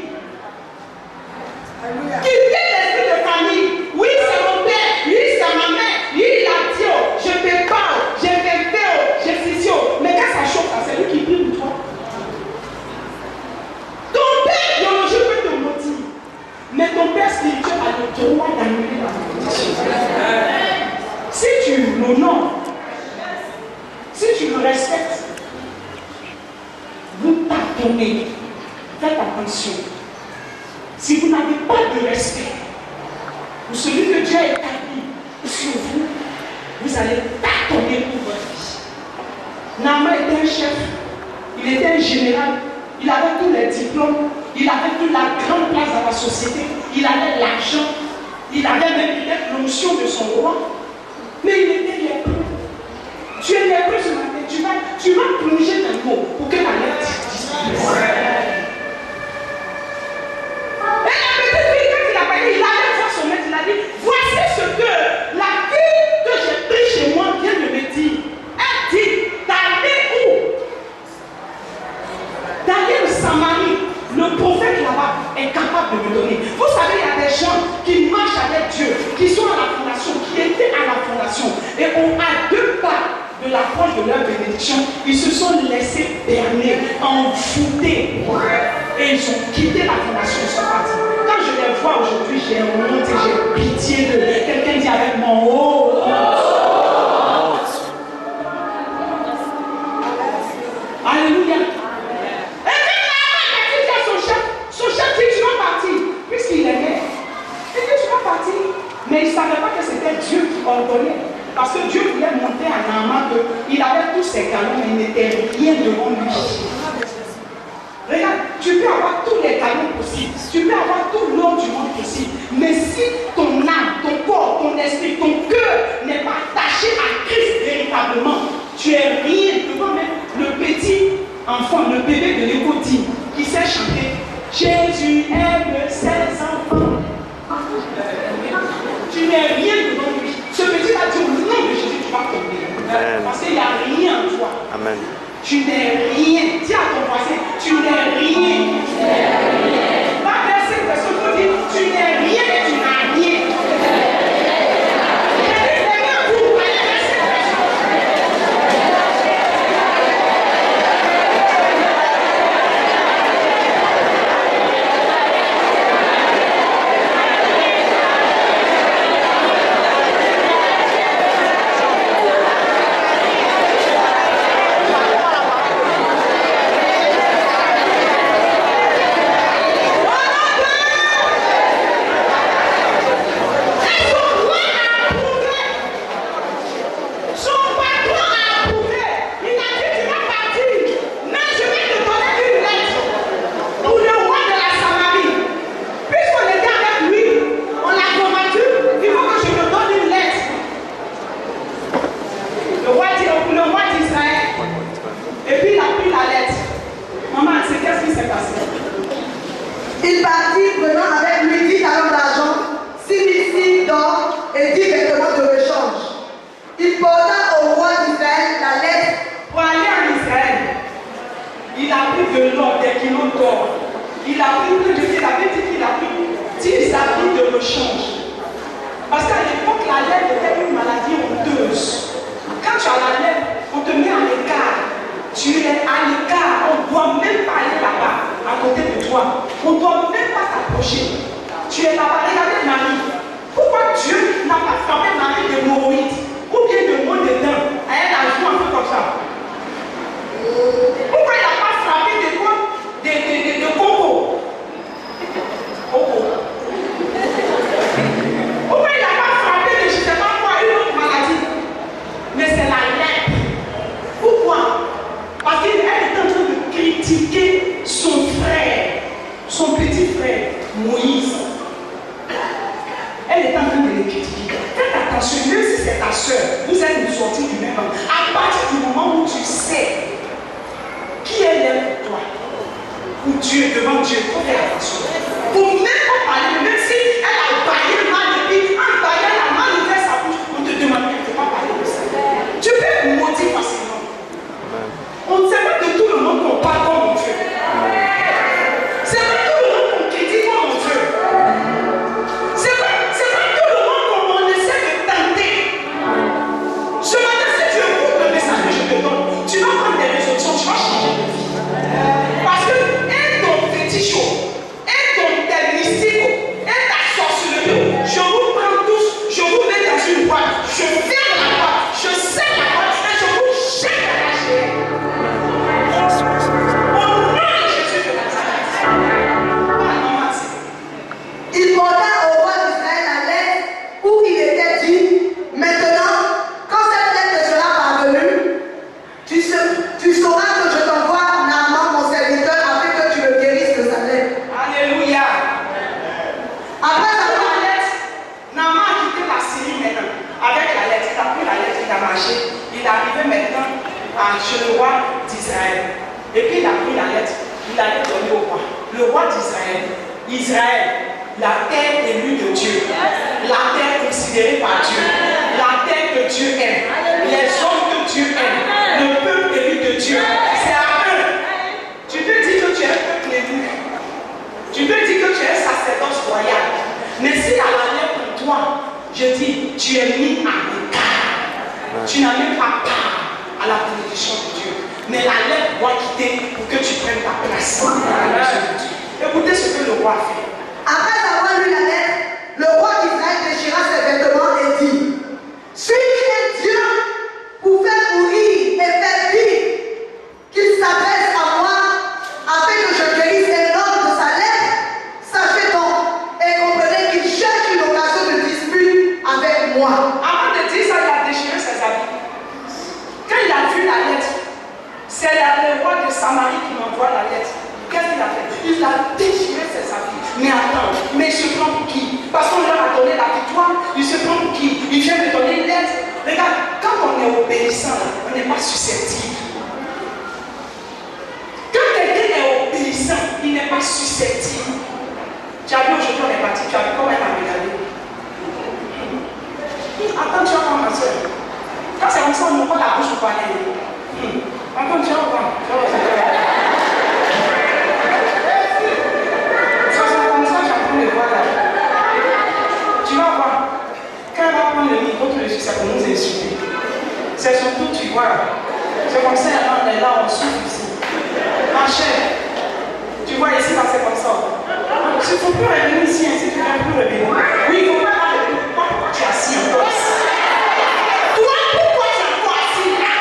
Quittez l'esprit de famille. Oui, c'est mon père. Oui, c'est ma mère. Lui, il a dit, oh, je ne fais pas, je fais faire, je suis ici. Mais quand ça chauffe, c'est lui qui prie pour toi. Ton père biologique peut te motiver. Mais ton père spirituel a le droit d'annuler la malédiction. Si tu l'honores, si tu le respectes, vous pardonnez. Faites attention. Si vous n'avez pas de respect pour celui que Dieu a établi sur vous, vous allez tâtonner pour votre vie. Naaman était un chef, il était un général, il avait tous les diplômes, il avait toute la grande place dans la société, il avait l'argent, il avait même peut-être l'onction de son roi, mais il était lépreux. Tu es lépreux ce matin, tu vas plonger dans l'eau pour que la lèpre disparaisse. Et la petite fille, quand il a parlé, il allait voir son maître, il a dit, voici ce que la fille que j'ai prise chez moi vient de me dire. Elle dit, d'aller où? D'aller au Samarie. Le prophète là-bas est capable de me donner. Vous savez, il y a des gens qui marchent avec Dieu, qui sont à la fondation, qui étaient à la fondation. Et à 2 pas de l'approche de leur bénédiction, ils se sont laissés berner, envoûter. Et ils ont quitté la fondation, ils sont partis. Quand je les vois aujourd'hui, j'ai honte et j'ai pitié de quelqu'un dit avec mon haut. Alléluia. Et quand Naaman a dit à son chef dit tu vas partir, puisqu'il aimait. Il dit tu vas partir. Mais il ne savait pas que c'était Dieu qui ordonnait. Parce que Dieu voulait montrer à Naaman qu'il avait tous ses galons, mais il n'était rien devant lui. Regarde, tu peux avoir tous les talents possibles, tu peux avoir tout l'or du monde possible, mais si ton âme, ton corps, ton esprit, ton cœur n'est pas attaché à Christ véritablement, tu es rien devant même le petit enfant, le bébé de l'école qui sait chanter Jésus aime ses enfants. Tu n'es rien devant lui. Ce petit va dire au nom de Jésus, tu vas tomber. Parce qu'il n'y a rien en toi. Amen. Tu n'es rien. Dis à ton voisin, tu n'es rien. Va vers cette personne pour dire, tu n'es rien et tu n'as rien. de l'or, des kilos d'or. Il a pris plus de, il avait dit qu'il a pris 10 habits de rechange. Parce qu'à l'époque, la lèvre était une maladie honteuse. Quand tu as la lèvre, on te met à l'écart. Tu es à l'écart. On ne doit même pas aller là-bas, à côté de toi. On ne doit même pas t'approcher. Tu es là-bas. Regardez Marie. Pourquoi Dieu n'a pas frappé Marie d'hémorroïdes ou bien de maux de dents? Elle a joué un peu comme ça. Pourquoi il n'a pas frappé de quoi? De coco? Coco. Pourquoi il n'a pas frappé de je ne sais pas quoi, une autre maladie? Mais c'est la lèpre. Pourquoi? Parce qu'elle est en train de critiquer son frère, son petit frère, Moïse. Elle est en train de le critiquer. Faites attention, même si c'est ta soeur, vous êtes une sortie du même homme. À partir du moment où tu sais qui elle est pour toi, ou Dieu, devant Dieu, il faut faire attention. Il ne faut même pas parler, même si elle a baillé mal et puis en baillant, elle a mal ouvert sa bouche, on te demande, elle ne peut pas parler de ça. Tu peux maudire facilement. On ne sait pas de tout le monde qu'on parle comme mon Dieu. C'est pas tout le monde qu'on critique comme mon Dieu. C'est pas tout le monde qu'on essaie de tenter. Ce matin, si tu écoutes le message que je te donne, tu vas prendre des résolutions, tu vas changer de vie. Parce que un ton fétiche, un ton mystique, un ta sorcellerie, je vous prends tous, je vous mets dans une boîte, je ferme la boîte, je serre la boîte et je vous jette à la chair. Au nom de Jésus de Nazareth. Il porta au roi d'Israël la lettre où il était dit, maintenant, quand cette lettre sera parvenue, tu sauras que je t'envoie Naaman, mon serviteur, afin que tu le guérisses de sa lettre. Alléluia. Après La avoir lettre, Naaman a quitté la Syrie maintenant. Avec la lettre, il a pris la lettre, il a marché. Il est arrivé maintenant chez le roi d'Israël. Et puis il a pris la lettre, il l'a donné au roi. Le roi d'Israël, Israël, la terre élue de Dieu, la terre considérée par Dieu, la terre que Dieu aime, les hommes que Dieu aime, le peuple élu de Dieu, c'est à eux. Tu peux dire que tu es un peuple élu, tu peux dire que tu es un sacerdoce royal, mais si la lèvre pour toi, je dis, tu es mis à l'écart, tu n'as même pas part à la bénédiction de Dieu, mais la lèvre doit quitter pour que tu prennes ta place. Écoutez ce que le roi a fait. Après avoir lu la lettre, le roi d'Israël déchira ses vêtements et dit, suis-je un Dieu pour faire mourir et faire vivre, qu'il s'adresse à moi afin que je guérisse un homme de sa lettre? Sachez donc et comprenez qu'il cherche une occasion de dispute avec moi. Avant de dire ça, il a déchiré ses habits. Quand il a vu la lettre, c'est le roi de Samarie qui m'envoie la lettre. Qu'est-ce qu'il a fait? Il a déchiré ses habits. Mais attends, mais il se prend pour qui? Parce qu'on leur a donné la victoire, il se prend pour qui? Il vient me donner une lettre. Regarde, quand on est obéissant, on n'est pas susceptible. Quand quelqu'un est obéissant, il n'est pas susceptible. Tu as vu aujourd'hui, on est parti, tu as vu comment elle m'a regardé. Attends, tu vas voir ma soeur. Quand c'est comme ça, on ne voit la bouche pour parler. Attends, tu vas voir. Tu vas voir, quand elle va prendre le micro, c'est pour nous insulter. C'est surtout, tu vois, c'est comme ça, on est là, on souffle ici. Ma chère, tu vois ici, c'est comme ça. Il ne faut plus revenir ici, si tu ne veux plus revenir. Oui, il ne faut pas revenir. Pourquoi tu es assis encore ici? Toi, pourquoi tu es encore assis là?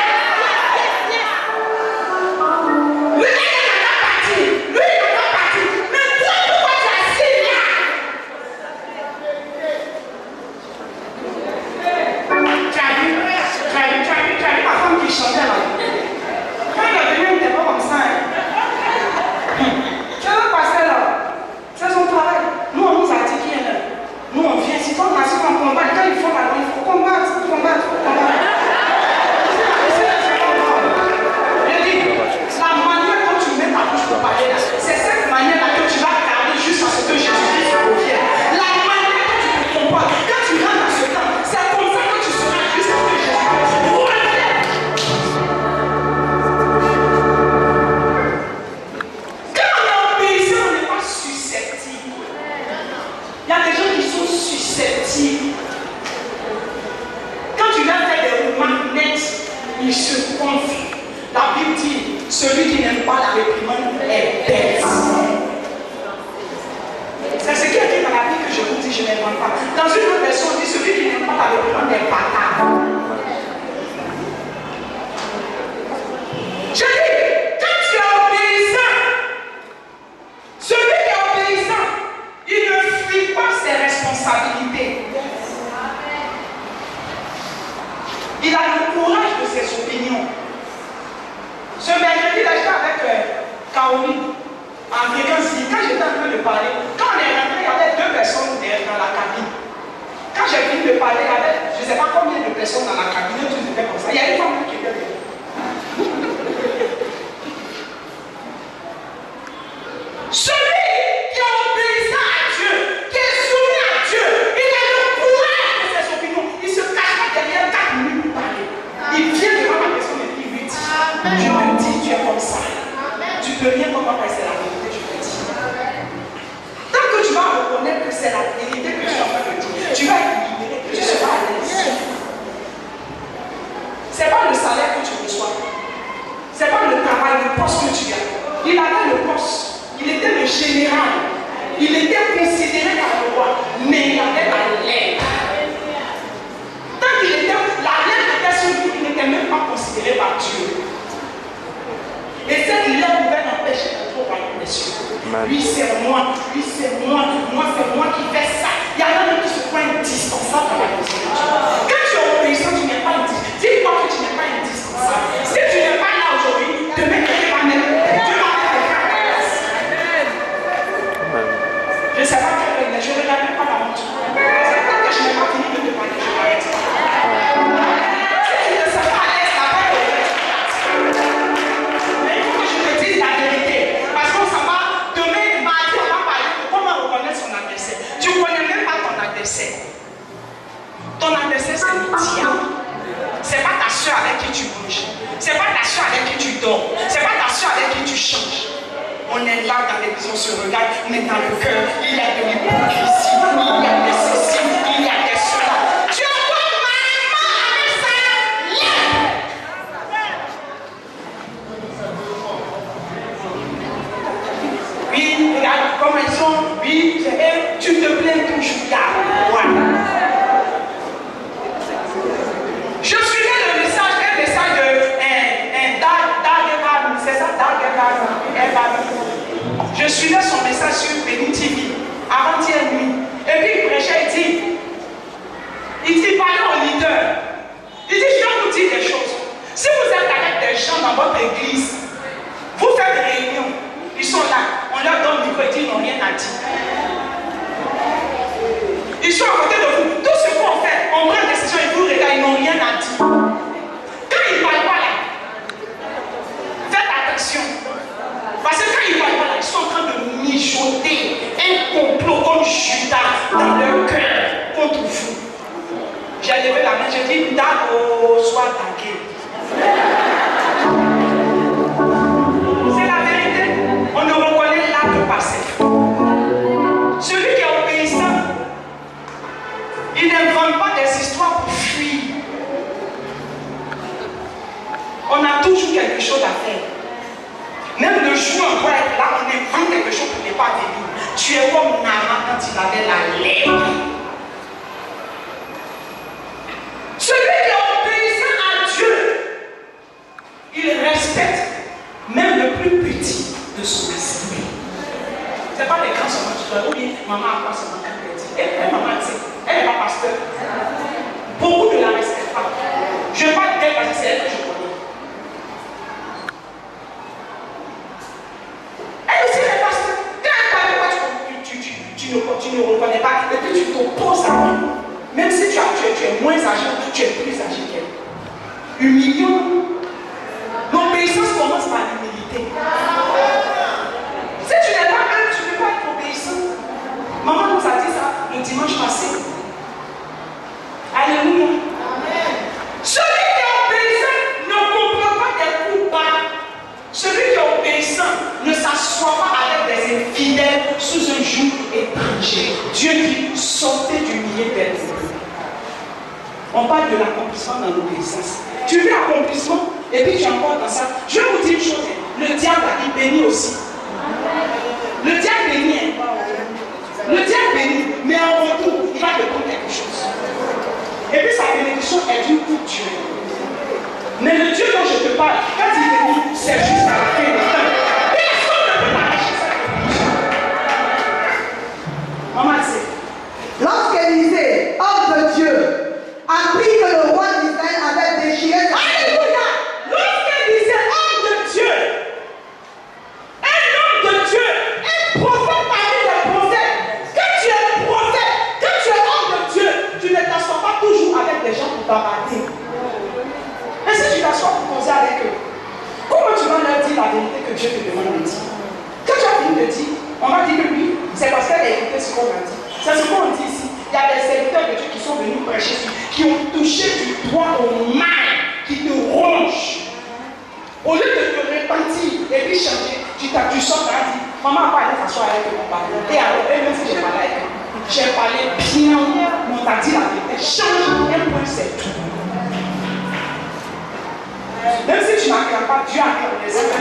Lui, il n'a pas parti. Lui, il n'a pas parti. Mais toi, pourquoi tu es assis là? Tu as vu ma femme qui chante pas la réprimande est bête. C'est ce qui est écrit dans la Bible que je vous dis, je n'invente pas. Dans une autre version, on dit celui qui n'aime pas la réprimande est bâtard. Je dis, quand tu es obéissant, celui qui est obéissant, il ne fuit pas ses responsabilités. Il a le courage de ses opinions. Ce mercredi, là, j'étais avec Caroline en fréquence. Quand j'étais en train de parler, quand on est rentré, il y avait 2 personnes dans la cabine. Quand j'ai fini de parler, il y avait, je ne sais pas combien de personnes dans la cabine, tous étaient comme ça. Il y a une femme qui était là. Celui qui est obéissant à Dieu, qui est soumis à Dieu, il a le courage de ses opinions. Il ne se cache pas derrière 4 minutes pour parler. Il vient devant la personne et puis il lui dit, je te dis, tu es comme ça. Tu ne peux rien comprendre parce que c'est la vérité, je te dis. Tant que tu vas reconnaître que c'est la vérité que tu es en train de dire, tu vas être libéré, tu seras à l'aise. Ce n'est pas le salaire que tu reçois. Ce n'est pas le travail, le poste que tu as. Il avait le poste. Il était le général. Il était considéré par le roi. Mais il avait la lettre. Tant qu'il était, la lettre était sur lui, il n'était même pas considéré par Dieu. Et cette lettre pouvait l'empêcher d'entrer au royaume des cieux. Lui c'est moi, lui c'est moi, c'est moi qui fais ça. Il y a même qui se croit indispensable dans la maison de Dieu. Quand tu es obéissant, tu n'es pas indispensable. Dis-toi que tu n'es pas indispensable. Si tu n'es pas là aujourd'hui, demain tu vas mettre. Dieu va mettre quelqu'un à ta place. Je ne sais pas quelle est, je ne regarde même pas la montre. C'est pas que je n'ai pas fini de te parler, je m'arrête. Si tu ne sais pas à l'aise, la parole est faite. Mais il faut que je te dise la vérité. Parce qu'on s'en va, demain, mardi, on va parler de comment reconnaître son adversaire. Tu ne connais même pas ton adversaire. Ton adversaire, c'est le diable. C'est pas ta soeur avec qui tu bouges. C'est pas ta soeur avec qui tu dors. C'est pas ta soeur avec qui tu changes. On est là dans l'église, on se regarde, mais dans le cœur, il y a de l'hypocrisie, il y a des ceci, il y a des cela. Tu as quoi maman avec ça? Oui, regarde comment ils sont. Oui, tu te plains toujours. Je suivais le message, un message de c'est ça, je suivais son message sur Béni TV avant-hier nuit. Et puis il prêchait, il dit, parlez au leader. Il dit, je vais vous dire des choses. Si vous êtes avec des gens dans votre église, vous faites des réunions, ils sont là, on leur donne le micro et ils n'ont rien à dire. Ils sont à côté de vous. Tout ce qu'on fait, on prend des décisions, ils vous regardent, ils n'ont rien à dire. Quand ils ne parlent pas là, faites attention. Parce que quand ils ne parlent pas là, ils sont en train de mijoter un complot comme Judas dans leur cœur contre vous. J'ai levé la main, j'ai dit, Dao, sois tagué. C'est la vérité. On ne reconnaît là que par ses fruits. Celui qui est obéissant, il n'invente pas des histoires pour fuir. On a toujours quelque chose à faire. Même le jour où on doit être là, on invente quelque chose pour ne pas venir. Tu es comme Naaman quand il avait la lèvre. Celui qui est obéissant à Dieu, il respecte même le plus petit de son esprit. Ce n'est pas les grands seulement qui doivent. Oui, maman a pas seulement quand elle dit. Elle, maman, elle n'est pas pasteur. Beaucoup ne la respectent pas. Je ne vais pas dire parce que c'est elle que je connais. Elle aussi, elle est pasteur. Quand elle parle de quoi, tu ne reconnais pas et puis tu t'opposes à elle. Même si tu es moins âgé, tu es plus âgé qu'elle. Humiliant. L'obéissance commence par l'humilité. Si tu n'es pas humble, tu ne peux pas être obéissant. Maman nous a dit ça le dimanche passé. Alléluia. Celui qui est obéissant ne comprend pas des coups bas. Celui qui est obéissant ne s'assoit pas avec des infidèles sous un joug étranger. Dieu dit, sortez du milieu des peuples. On parle de l'accomplissement dans l'obéissance. Tu veux l'accomplissement et puis tu es encore dans ça. Je vais vous dire une chose. le diable a dit béni aussi. Le diable bénit. Le diable bénit, mais en retour, il va te prendre quelque chose. Et puis sa bénédiction est due pour Dieu. Mais le Dieu dont je te parle, quand il bénit, c'est juste à la fin du temps. Personne ne peut t'arracher sa bénédiction. Maman sait. Lorsqu'Élisée, homme de Dieu, apprit que le roi d'Israël avait déchiré sa Alléluia! Lorsqu'Élisée, homme de Dieu, un homme de Dieu, un prophète parmi les prophètes, quand tu es prophète, quand tu es homme de Dieu, tu ne t'assois pas toujours avec des gens pour bavarder. Et si tu t'assois pour causer avec eux, comment tu vas leur dire la vérité que Dieu te demande de dire? Quand tu as fini de dire, on va dire que lui, c'est parce qu'elle a écouté ce qu'on a dit. C'est ce qu'on dit ici. Il y a des serviteurs de Dieu qui sont venus prêcher, qui ont touché du doigt au mal, qui te rongent. Au lieu de te repentir et puis changer, tu sors et tu dis, maman n'a pas allé s'asseoir avec mon papa. Et alors, même si j'ai parlé avec eux, j'ai parlé bien, on t'a dit la vérité. Change un point, c'est tout. Même si tu n'acclades pas, Dieu acclame les autres.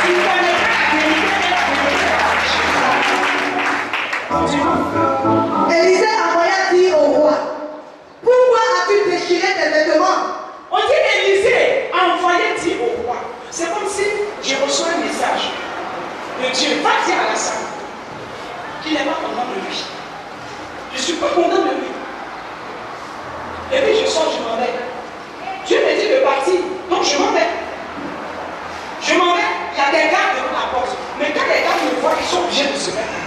Tu ne connais pas la vérité. Élisée envoya dire au roi, pourquoi as-tu déchiré tes vêtements? On dit Élisée a envoyé dire au roi. C'est comme si je reçois un message de Dieu. Va dire à la salle qu'il n'est pas content de lui. Je ne suis pas content de lui. Et puis je sors, je m'en vais. Dieu me dit de partir. Donc je m'en vais. Je m'en vais. Il y a des gars devant la porte. Mais quand les gars me voient, ils sont obligés de se mettre.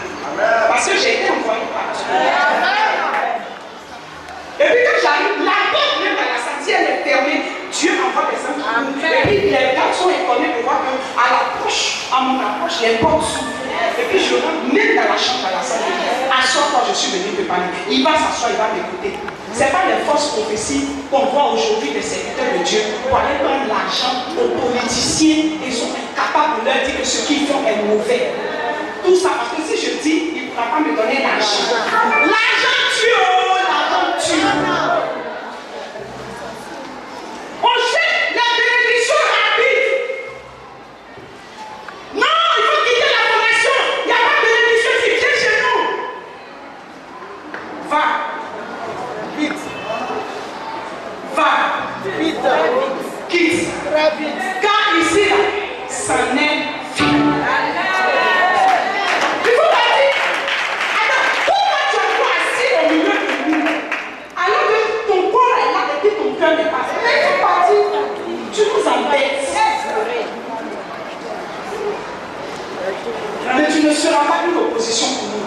Parce que j'ai été envoyé par Dieu. Et puis quand j'arrive, la porte même à la sortie, elle est fermée. Dieu envoie des gens. Et puis les gars sont étonnés de voir qu'à l'approche, à mon approche, les portes s'ouvrent. Et puis je rentre même dans la chambre à la salle. Assois-toi, je suis venu te parler. Il va s'asseoir, il va m'écouter. Ce n'est pas les fausses prophéties qu'on voit aujourd'hui des serviteurs de Dieu pour aller prendre l'argent aux politiciens et ils sont incapables de leur dire que ce qu'ils font est mauvais. Tout ça parce que si je dis, il ne pourra pas me donner l'argent. L'argent tue, oh, l'argent tue. On cherche la bénédiction rapide. Non, il faut quitter la formation. Il n'y a pas de bénédiction qui vient chez nous. Va. Vite. Va. Vite. Quitte. Très vite. Car ici, là, ça n'est fini. Il faut partir. Alors, pourquoi tu es encore assis au milieu de nous? Alors que ton corps est là et puis ton cœur n'est pas. Mais il faut partir. Tu nous embêtes. Mais tu ne seras pas une opposition pour nous.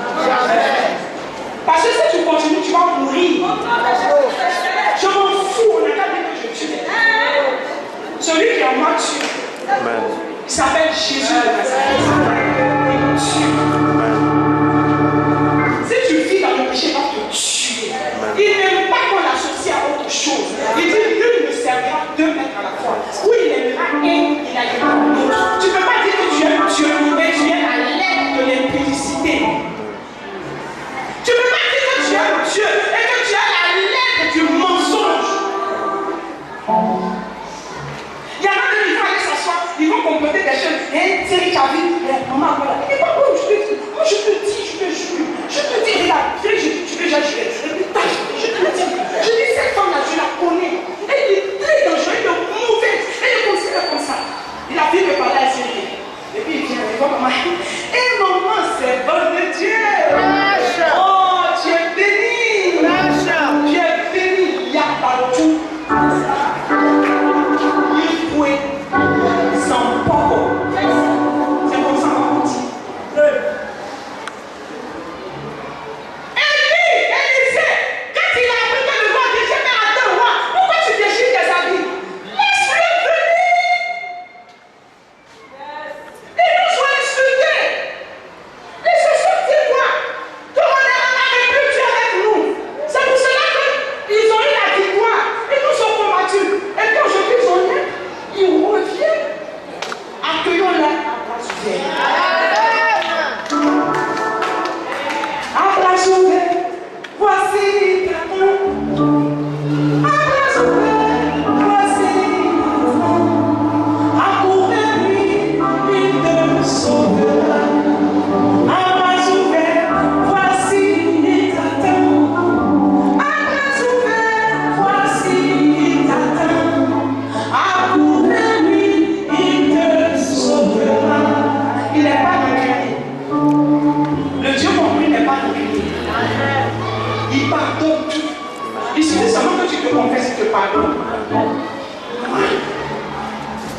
Parce que si tu continues, tu vas mourir. Je m'en fous, on n'a qu'à dire que je tue. Celui qui est en moi tue. Il s'appelle Jésus de Nazareth. Il tue. Si tu vis dans le péché, il va te tuer. Il n'aime pas qu'on l'associe à autre chose. Il dit nul ne servira deux maîtres à la fois. Ou il aimera un, il aimera l'autre. Tu ne peux pas dire que tu aimes Dieu, mais tu es à l'aide de l'impudicité. Tu ne peux pas dire que tu aimes Dieu et que tu es à l'aide du mensonge. Il y en a qui vont aller s'asseoir, ils vont compléter des choses. Hé, Thierry, tu as vu, maman, voilà. Il n'est pas bon, je te dis, moi je te dis, je te jure. Je te dis, regarde, tu veux déjà jurer. Et puis, je te dis, je dis, cette femme-là, je la connais. Elle est très dangereuse, elle est mauvaise, elle est considérée comme ça. Il a vu que par là, elle s'est dit. Et puis, il vient, il voit maman. Et maman, c'est bon de Dieu. Oh, tu es béni. Tu es béni. Il y a partout. Il faut sans poco. C'est comme ça qu'on dit.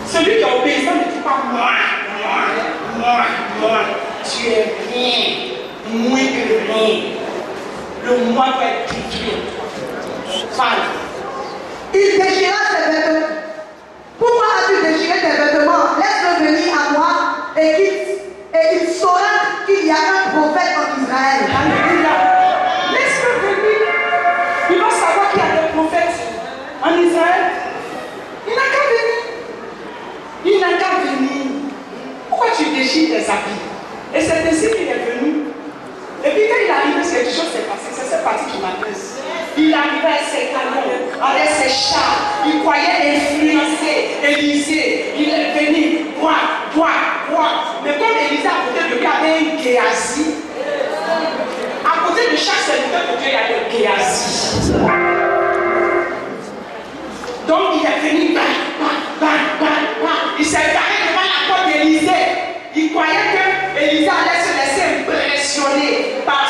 Celui qui est obéissant ne dit pas moi. Tu es rien, moins que rien. Le moi doit être détruit. Parle. Il déchira ses vêtements. Pourquoi as-tu déchiré tes vêtements? Laisse-le venir à moi et il saura qu'il y a un prophète en Israël. Alléluia. Laisse-le venir. Il va savoir qu'il y a des prophètes en Israël. Il n'a qu'à venir. Il n'a qu'à venir. Pourquoi tu déchires tes habits? Et c'est ainsi qu'il est venu. Et puis quand il arrive, quelque chose s'est passé. C'est cette partie qui m'intéresse. Il arrivait avec ses canons, avec ses chars. Il croyait influencer Élisée. Il est venu, boire. Mais comme Élisée à côté de lui avait un Géasi, à côté de chaque serviteur de Dieu, il y avait un Géasi. Donc il est venu, il s'est garé devant la porte d'Élisée. Il croyait que Élisée allait se laisser impressionner par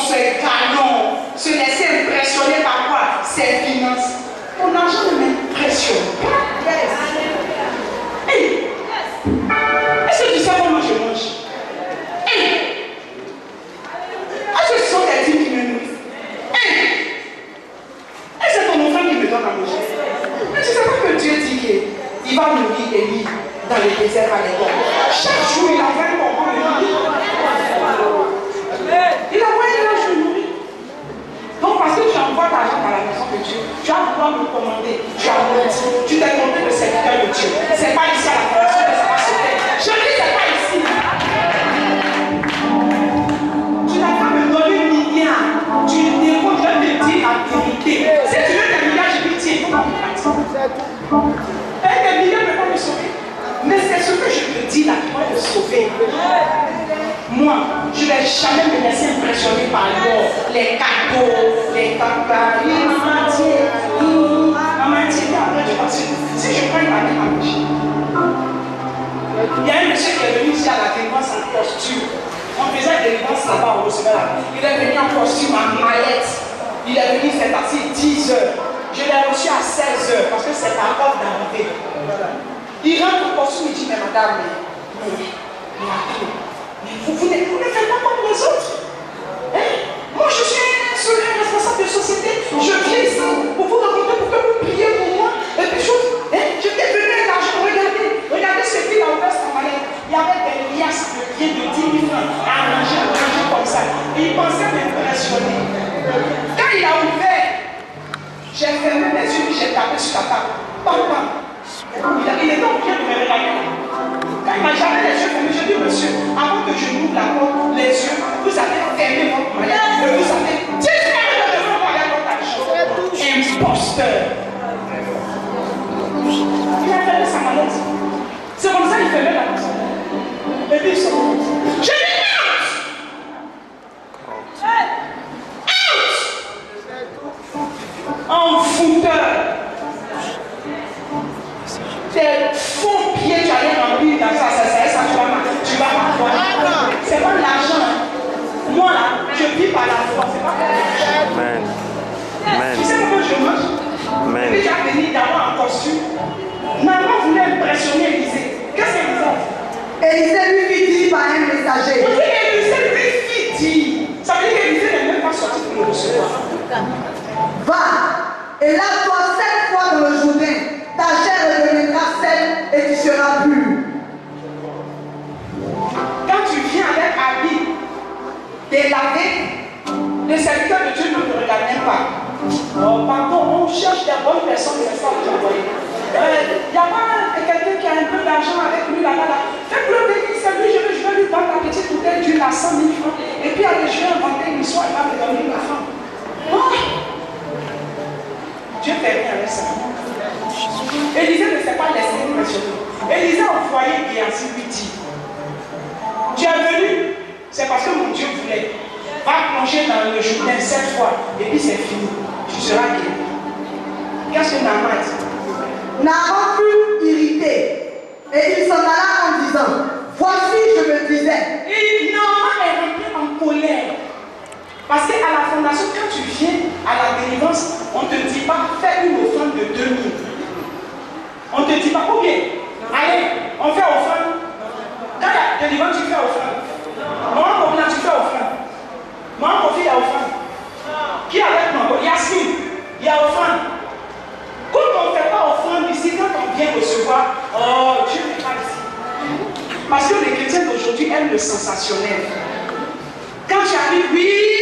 ses canons, se laisser impressionner par quoi? Ses finances. Ton argent ne m'impressionne pas. Hey. Est-ce que tu sais comment je mange? Hey. Est-ce que ce sont des dîmes qui me nourrissent? Hey. Est-ce que c'est ton enfant qui me donne à manger? Mais tu ne sais pas que Dieu dit qu'il va nourrir Élie dans le désert à l'époque. Chaque jour, il avait un moment de nourrir. Il a envoyé un jour nourrir. Donc, parce que tu envoies ta argent à la maison de Dieu, tu vas pouvoir me commander. Tu as menti. Tu t'es trompé de serviteur de Dieu. Ce n'est pas ici à la fondation que ça va se faire. Je dis, ce n'est pas ici. Tu n'as pas me donner un milliard. Tu déposes, je te dis la vérité. Si tu veux des milliards, je dis, tiens, il faut pas me partir. Et des milliards ne peuvent pas me sauver. Mais c'est ce que je te dis là qui va te sauver. Moi, je ne vais jamais me laisser impressionner par l'or, les cadeaux, les tapas, maman tiens, après je pense que si je prends une année à manger, il y a un monsieur qui est venu ici à la délivrance en costume. On faisait la délivrance là-bas au Roosevelt. Il est venu en costume, en mallette. Il est venu, s'est assis 10 heures. Je l'ai reçu à 16 heures parce que c'est ma porte d'arrivée. Il rentre au costume, il dit, mais madame, vous ne faites pas comme les autres. Hein? Moi, je suis un responsable de société. Je viens ici pour vous rencontrer, pour que vous priez pour moi. Et puis, je t'ai venu avec l'argent. Regardez ce qu'il a ouvert son mallette. Il y avait des liasses de billets de 10 000 francs arrangés comme ça. Et il pensait m'impressionner. Quand il a ouvert, j'ai fermé les yeux et j'ai tapé sur la table. Papa. Il était en train de me regarder. Quand il m'a jamais les yeux fermés, je dis, monsieur, avant que je m'ouvre la porte, les yeux, vous avez fermé votre mallette et vous avez disparu de votre mallette votre argent. Imposteur. Il a fermé sa mallette. C'est comme ça qu'il fermait la maison. Et puis il sort. Je dis, out! En fouteur. Tes faux pieds, tu allais remplir dans ça, tu vas m'avoir. C'est pas l'argent. Moi là, je vis par la foi, c'est pas pour l'argent. Tu sais comment je mange? Et puis tu as venu d'abord en costume. Maman voulait impressionner Élisée. Qu'est-ce qu'elle disait? Élisée lui fit dire par un messager. Élisée lui fit dire. Ça veut dire qu'Élisée n'est même pas sorti pour le recevoir. Va et lave-toi 7 fois dans le Jourdain. Ta chair deviendra saine et tu seras pur. Quand tu viens avec habit délavé, le serviteur de Dieu ne te regarde même pas. Oh, pardon, on cherche des bonnes personnes, c'est ça que tu as envoyé. Il n'y a pas quelqu'un qui a un peu d'argent avec lui là-bas. Faites-le venir, c'est lui, je vais lui vendre la petite bouteille d'huile à 100 000 francs. Et puis allez, je vais inventer une histoire, il va me donner la femme. Oh. Dieu fait rien avec ça. Élisée ne s'est pas laissé impressionner. Élisée a envoyé Géasi lui dit, tu es venu, c'est parce que mon Dieu voulait. Va plonger dans le Jourdain 7 fois, et puis c'est fini. Tu seras guéri. Qu'est-ce que Naaman a dit? Naaman fut irrité, et il s'en alla en disant, voici je me disais. Et Naaman est rentré en colère. Parce qu'à la fondation, quand tu viens à la délivrance, on ne te dit pas fais une offrande de 2000. On ne te dit pas combien. oh, Dieu n'est pas ici. Parce que les chrétiens d'aujourd'hui aiment le sensationnel. Quand j'arrive, oui.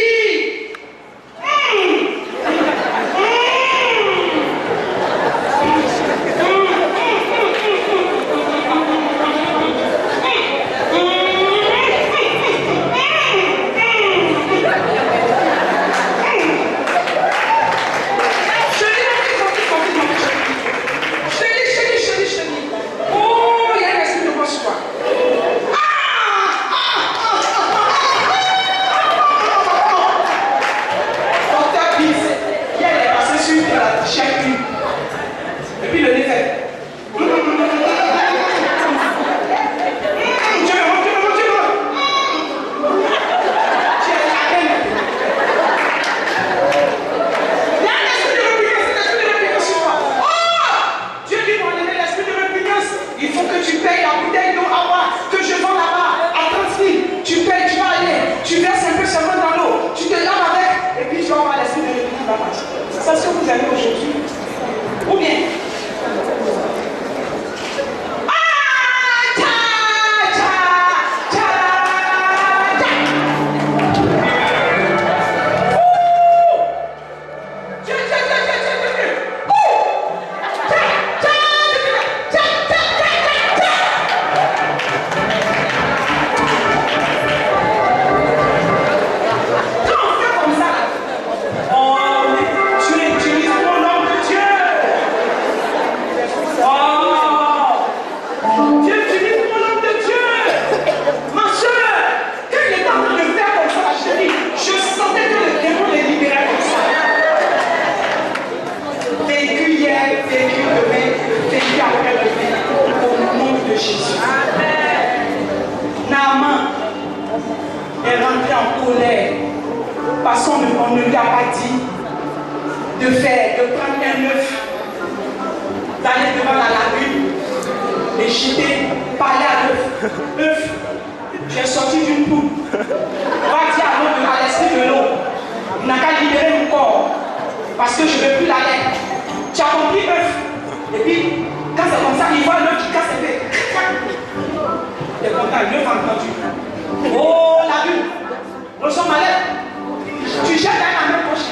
C'est ce que vous avez aujourd'hui. Ou bien parce qu'on ne lui a pas dit de prendre un œuf, d'aller devant la lagune et jeter, parler à l'œuf. Œuf, tu es sorti d'une poule. Va dire à l'esprit de l'eau, il n'a qu'à libérer mon corps parce que je ne veux plus la lait. Tu as compris, œuf. Et puis, quand c'est comme ça, il voit l'œuf qui casse et fait. Il est content, l'œuf a entendu. Oh, lagune, nous sommes à l'aide. Tu jettes dans la même poche.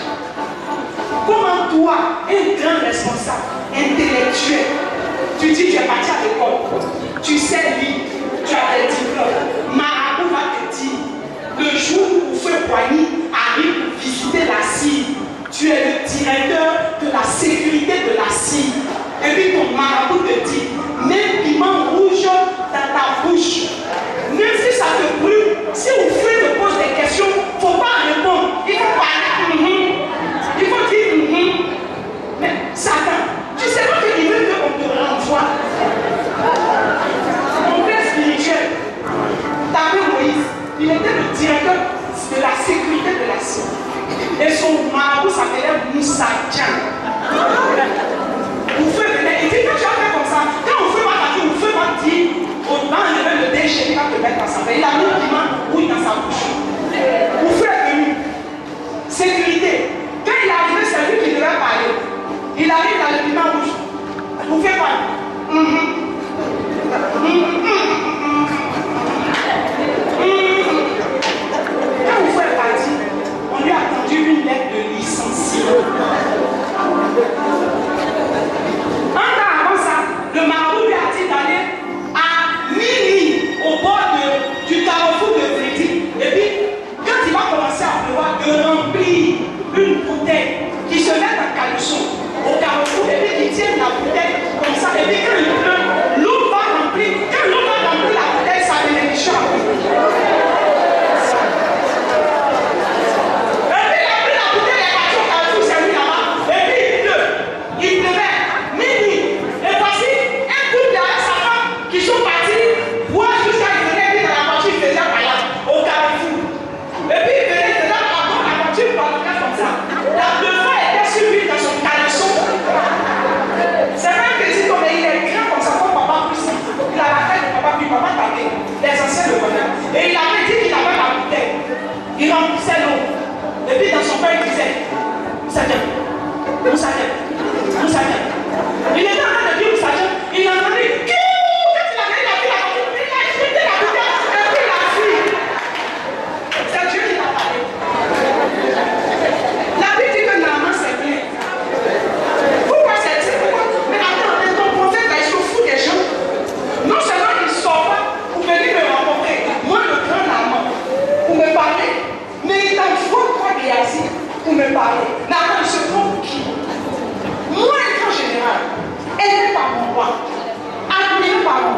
Comment toi, un grand responsable, intellectuel, tu dis tu es parti à l'école, tu sais lire, tu as des diplômes, Marabout va te dire, le jour où Feu Poigny arrive pour visiter la CIE, tu es le directeur de la sécurité de la CIE. Et puis ton marabout te dit, même piment rouge dans ta bouche, même si ça te brûle, si Feu te pose des questions, il ne faut pas répondre, il faut parler. Il faut dire mais Satan, tu sais pas qu'il veut qu'on te renvoie. Mon père spirituel, t'appelles Moïse, il était le directeur de la sécurité de la CIE. Et son marabout s'appelait Moussa Djan. Vous faites venir, il dit que tu as fait comme ça,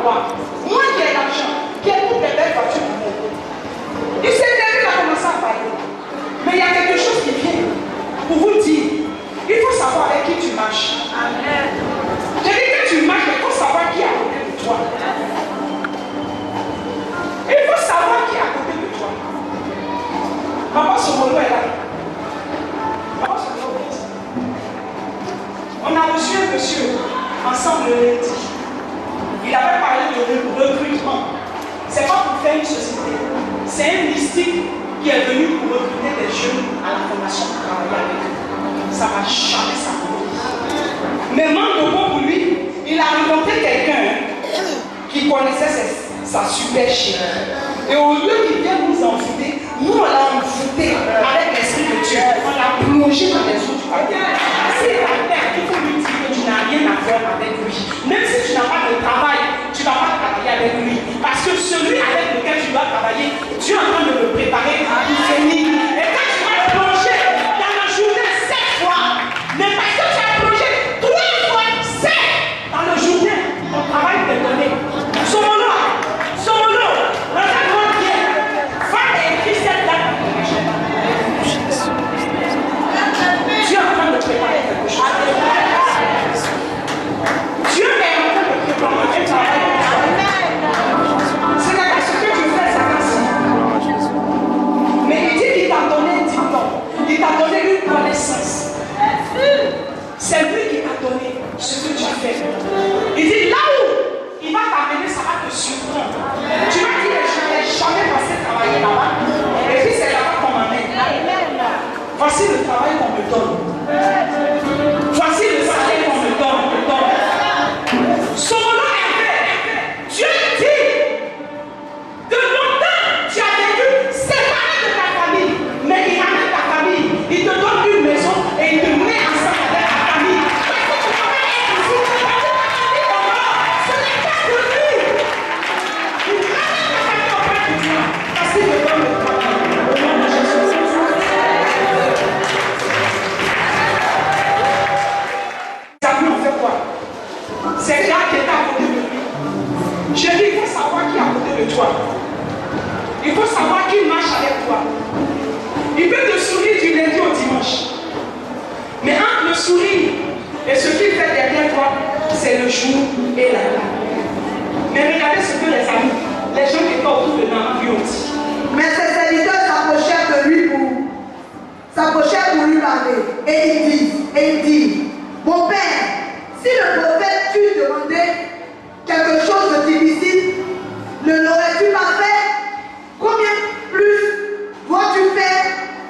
avoir. Moi qui ai l'argent, qui ai toutes les belles voitures du monde. Il s'est levé, il a commencé à parler. Mais il y a quelque chose qui vient pour vous dire. Il faut savoir avec qui tu marches. Je dis que tu marches, il faut savoir qui est à côté de toi. Il faut savoir qui est à côté de toi. Maman Somolo est là. Maman Somolo est là. On a reçu un monsieur ensemble le lundi. Il avait parlé de recrutement. C'est pas pour faire une société. C'est un mystique qui est venu pour recruter des jeunes à la formation pour travailler avec eux. Ça va jamais s'arrêter. Mais manque de peau pour lui, il a rencontré quelqu'un qui connaissait sa super chérie. Et au lieu qu'il vienne nous envoûter, nous on l'a envoûté avec l'esprit de Dieu. On l'a plongé dans les eaux du papier. C'est la terre qu'il faut lui dire que tu n'as rien à faire avec lui. Même si tu n'as pas de travail, tu ne vas pas travailler avec lui. Parce que celui avec lequel tu dois travailler, Dieu est en train de le préparer pour finir. Et quand tu vas plonger dans la journée 7 fois, mais parce que tu as plongé 3 fois 7 dans la journée, ton travail t'est donné. Somolo, regarde-moi bien. Va écrire cette date. Dieu est en train de préparer quelque chose. Dieu est en train de préparer un travail. Ce n'est pas ce que tu fais, ça passe. Mais il dit qu'il t'a donné un diplôme. Il t'a donné une connaissance. C'est lui qui t'a donné ce que tu fais. Il dit là où il va t'amener, ça va te surprendre. Tu vas dire, je n'ai jamais passé travailler là-bas. Et puis c'est là-bas qu'on m'amène. Voici le travail qu'on me donne. Voici le salaire qu'on me donne. Somolo est fait. Dieu dit que longtemps tu as vécu séparé de ta famille. Mais il amène ta famille. Il te donne une maison et il te met ensemble avec ta famille. Parce que tu peux pas être ici. Parce que ta famille au nord, ce n'est pas de lui. Il ramène ta famille auprès de Dieu. Parce qu'il te donne le travail. Au nom de Jésus. On fait quoi? C'est Jacques qui est à côté de lui. Je dis, il faut savoir qui est à côté de toi. Il faut savoir qui marche avec toi. Il peut te sourire du lundi au dimanche. Mais entre le sourire et ce qu'il fait derrière toi, c'est le jour et la nuit. Mais regardez ce que les amis, les gens qui étaient autour de maman lui ont dit. Mais ses serviteurs s'approchèrent de lui pour lui parler. Et il dit, mon père, si le prophète t'eût demandé quelque chose de difficile, ne l'aurais-tu pas fait? Combien plus dois-tu faire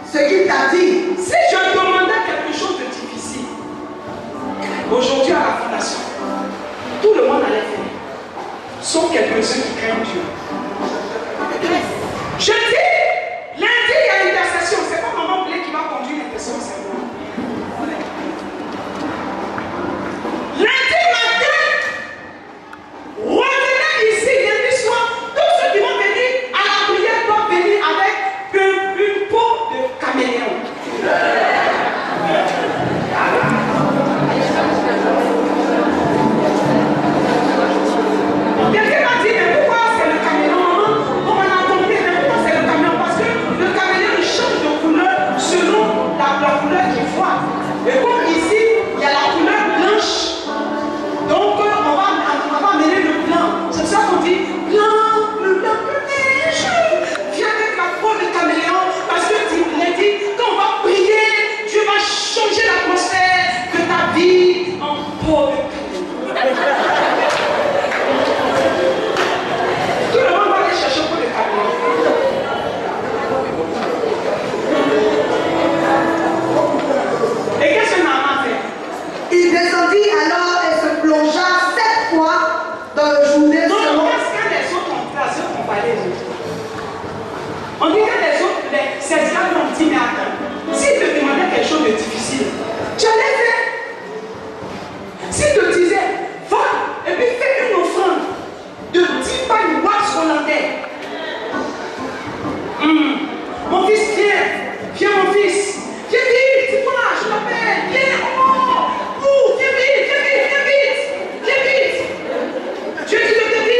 ce qu'il t'a dit? Si je demandais quelque chose de difficile, aujourd'hui à la fondation, tout le monde allait faire. Sauf quelques-uns qui craignent Dieu. Je dis, lundi il y a une intercession, c'est pas maman Blé qui va conduire l'intercession, c'est moi. Lundi matin, revenez ici, lundi soir, tous ceux qui vont venir à la prière doivent venir avec une peau de caméléon. Quelqu'un m'a dit, mais pourquoi c'est le caméléon? On a compris, mais pourquoi c'est le caméléon? Parce que le caméléon il change de couleur selon la couleur qu'il voit. Et comme ici, il y a la couleur blanche. Donc on va mêler le blanc. C'est ça qu'on dit blanc, le blanc que neige. Viens avec la peau de caméléon. Parce que Dieu dit, quand on va prier, Dieu va changer l'atmosphère de ta vie en peau de caméléon. Tout le monde va aller chercher peau de caméléon. Et qu'est-ce que maman fait? Il descendit alors et se plongea 7 fois dans le journée. Non, parce que les autres ont fait, ceux qui ont parlé les autres. On dit que les autres, ces gens ont dit, mais attends, s'ils te demandaient quelque chose de difficile, tu allais faire. S'ils te disaient, va, et puis fais une offrande de 10 pagnes wax hollandais. Mon fils, viens mon fils. Viens vite, dis-moi, je t'appelle, viens, viens vite. Dieu dit de te dire.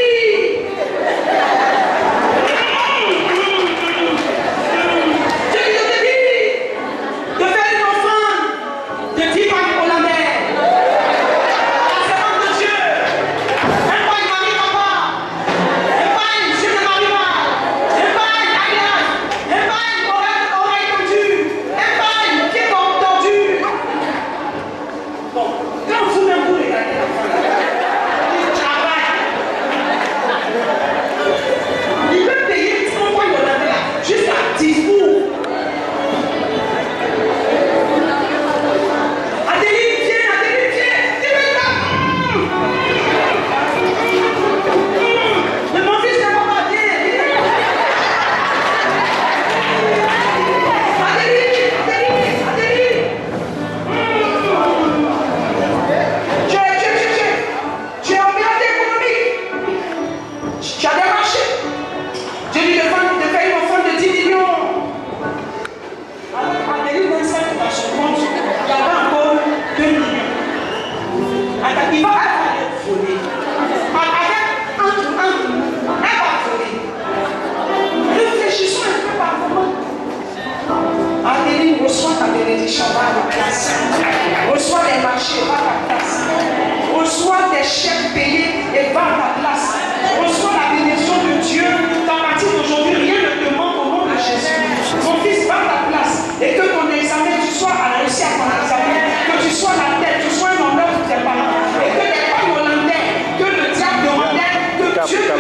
Dieu te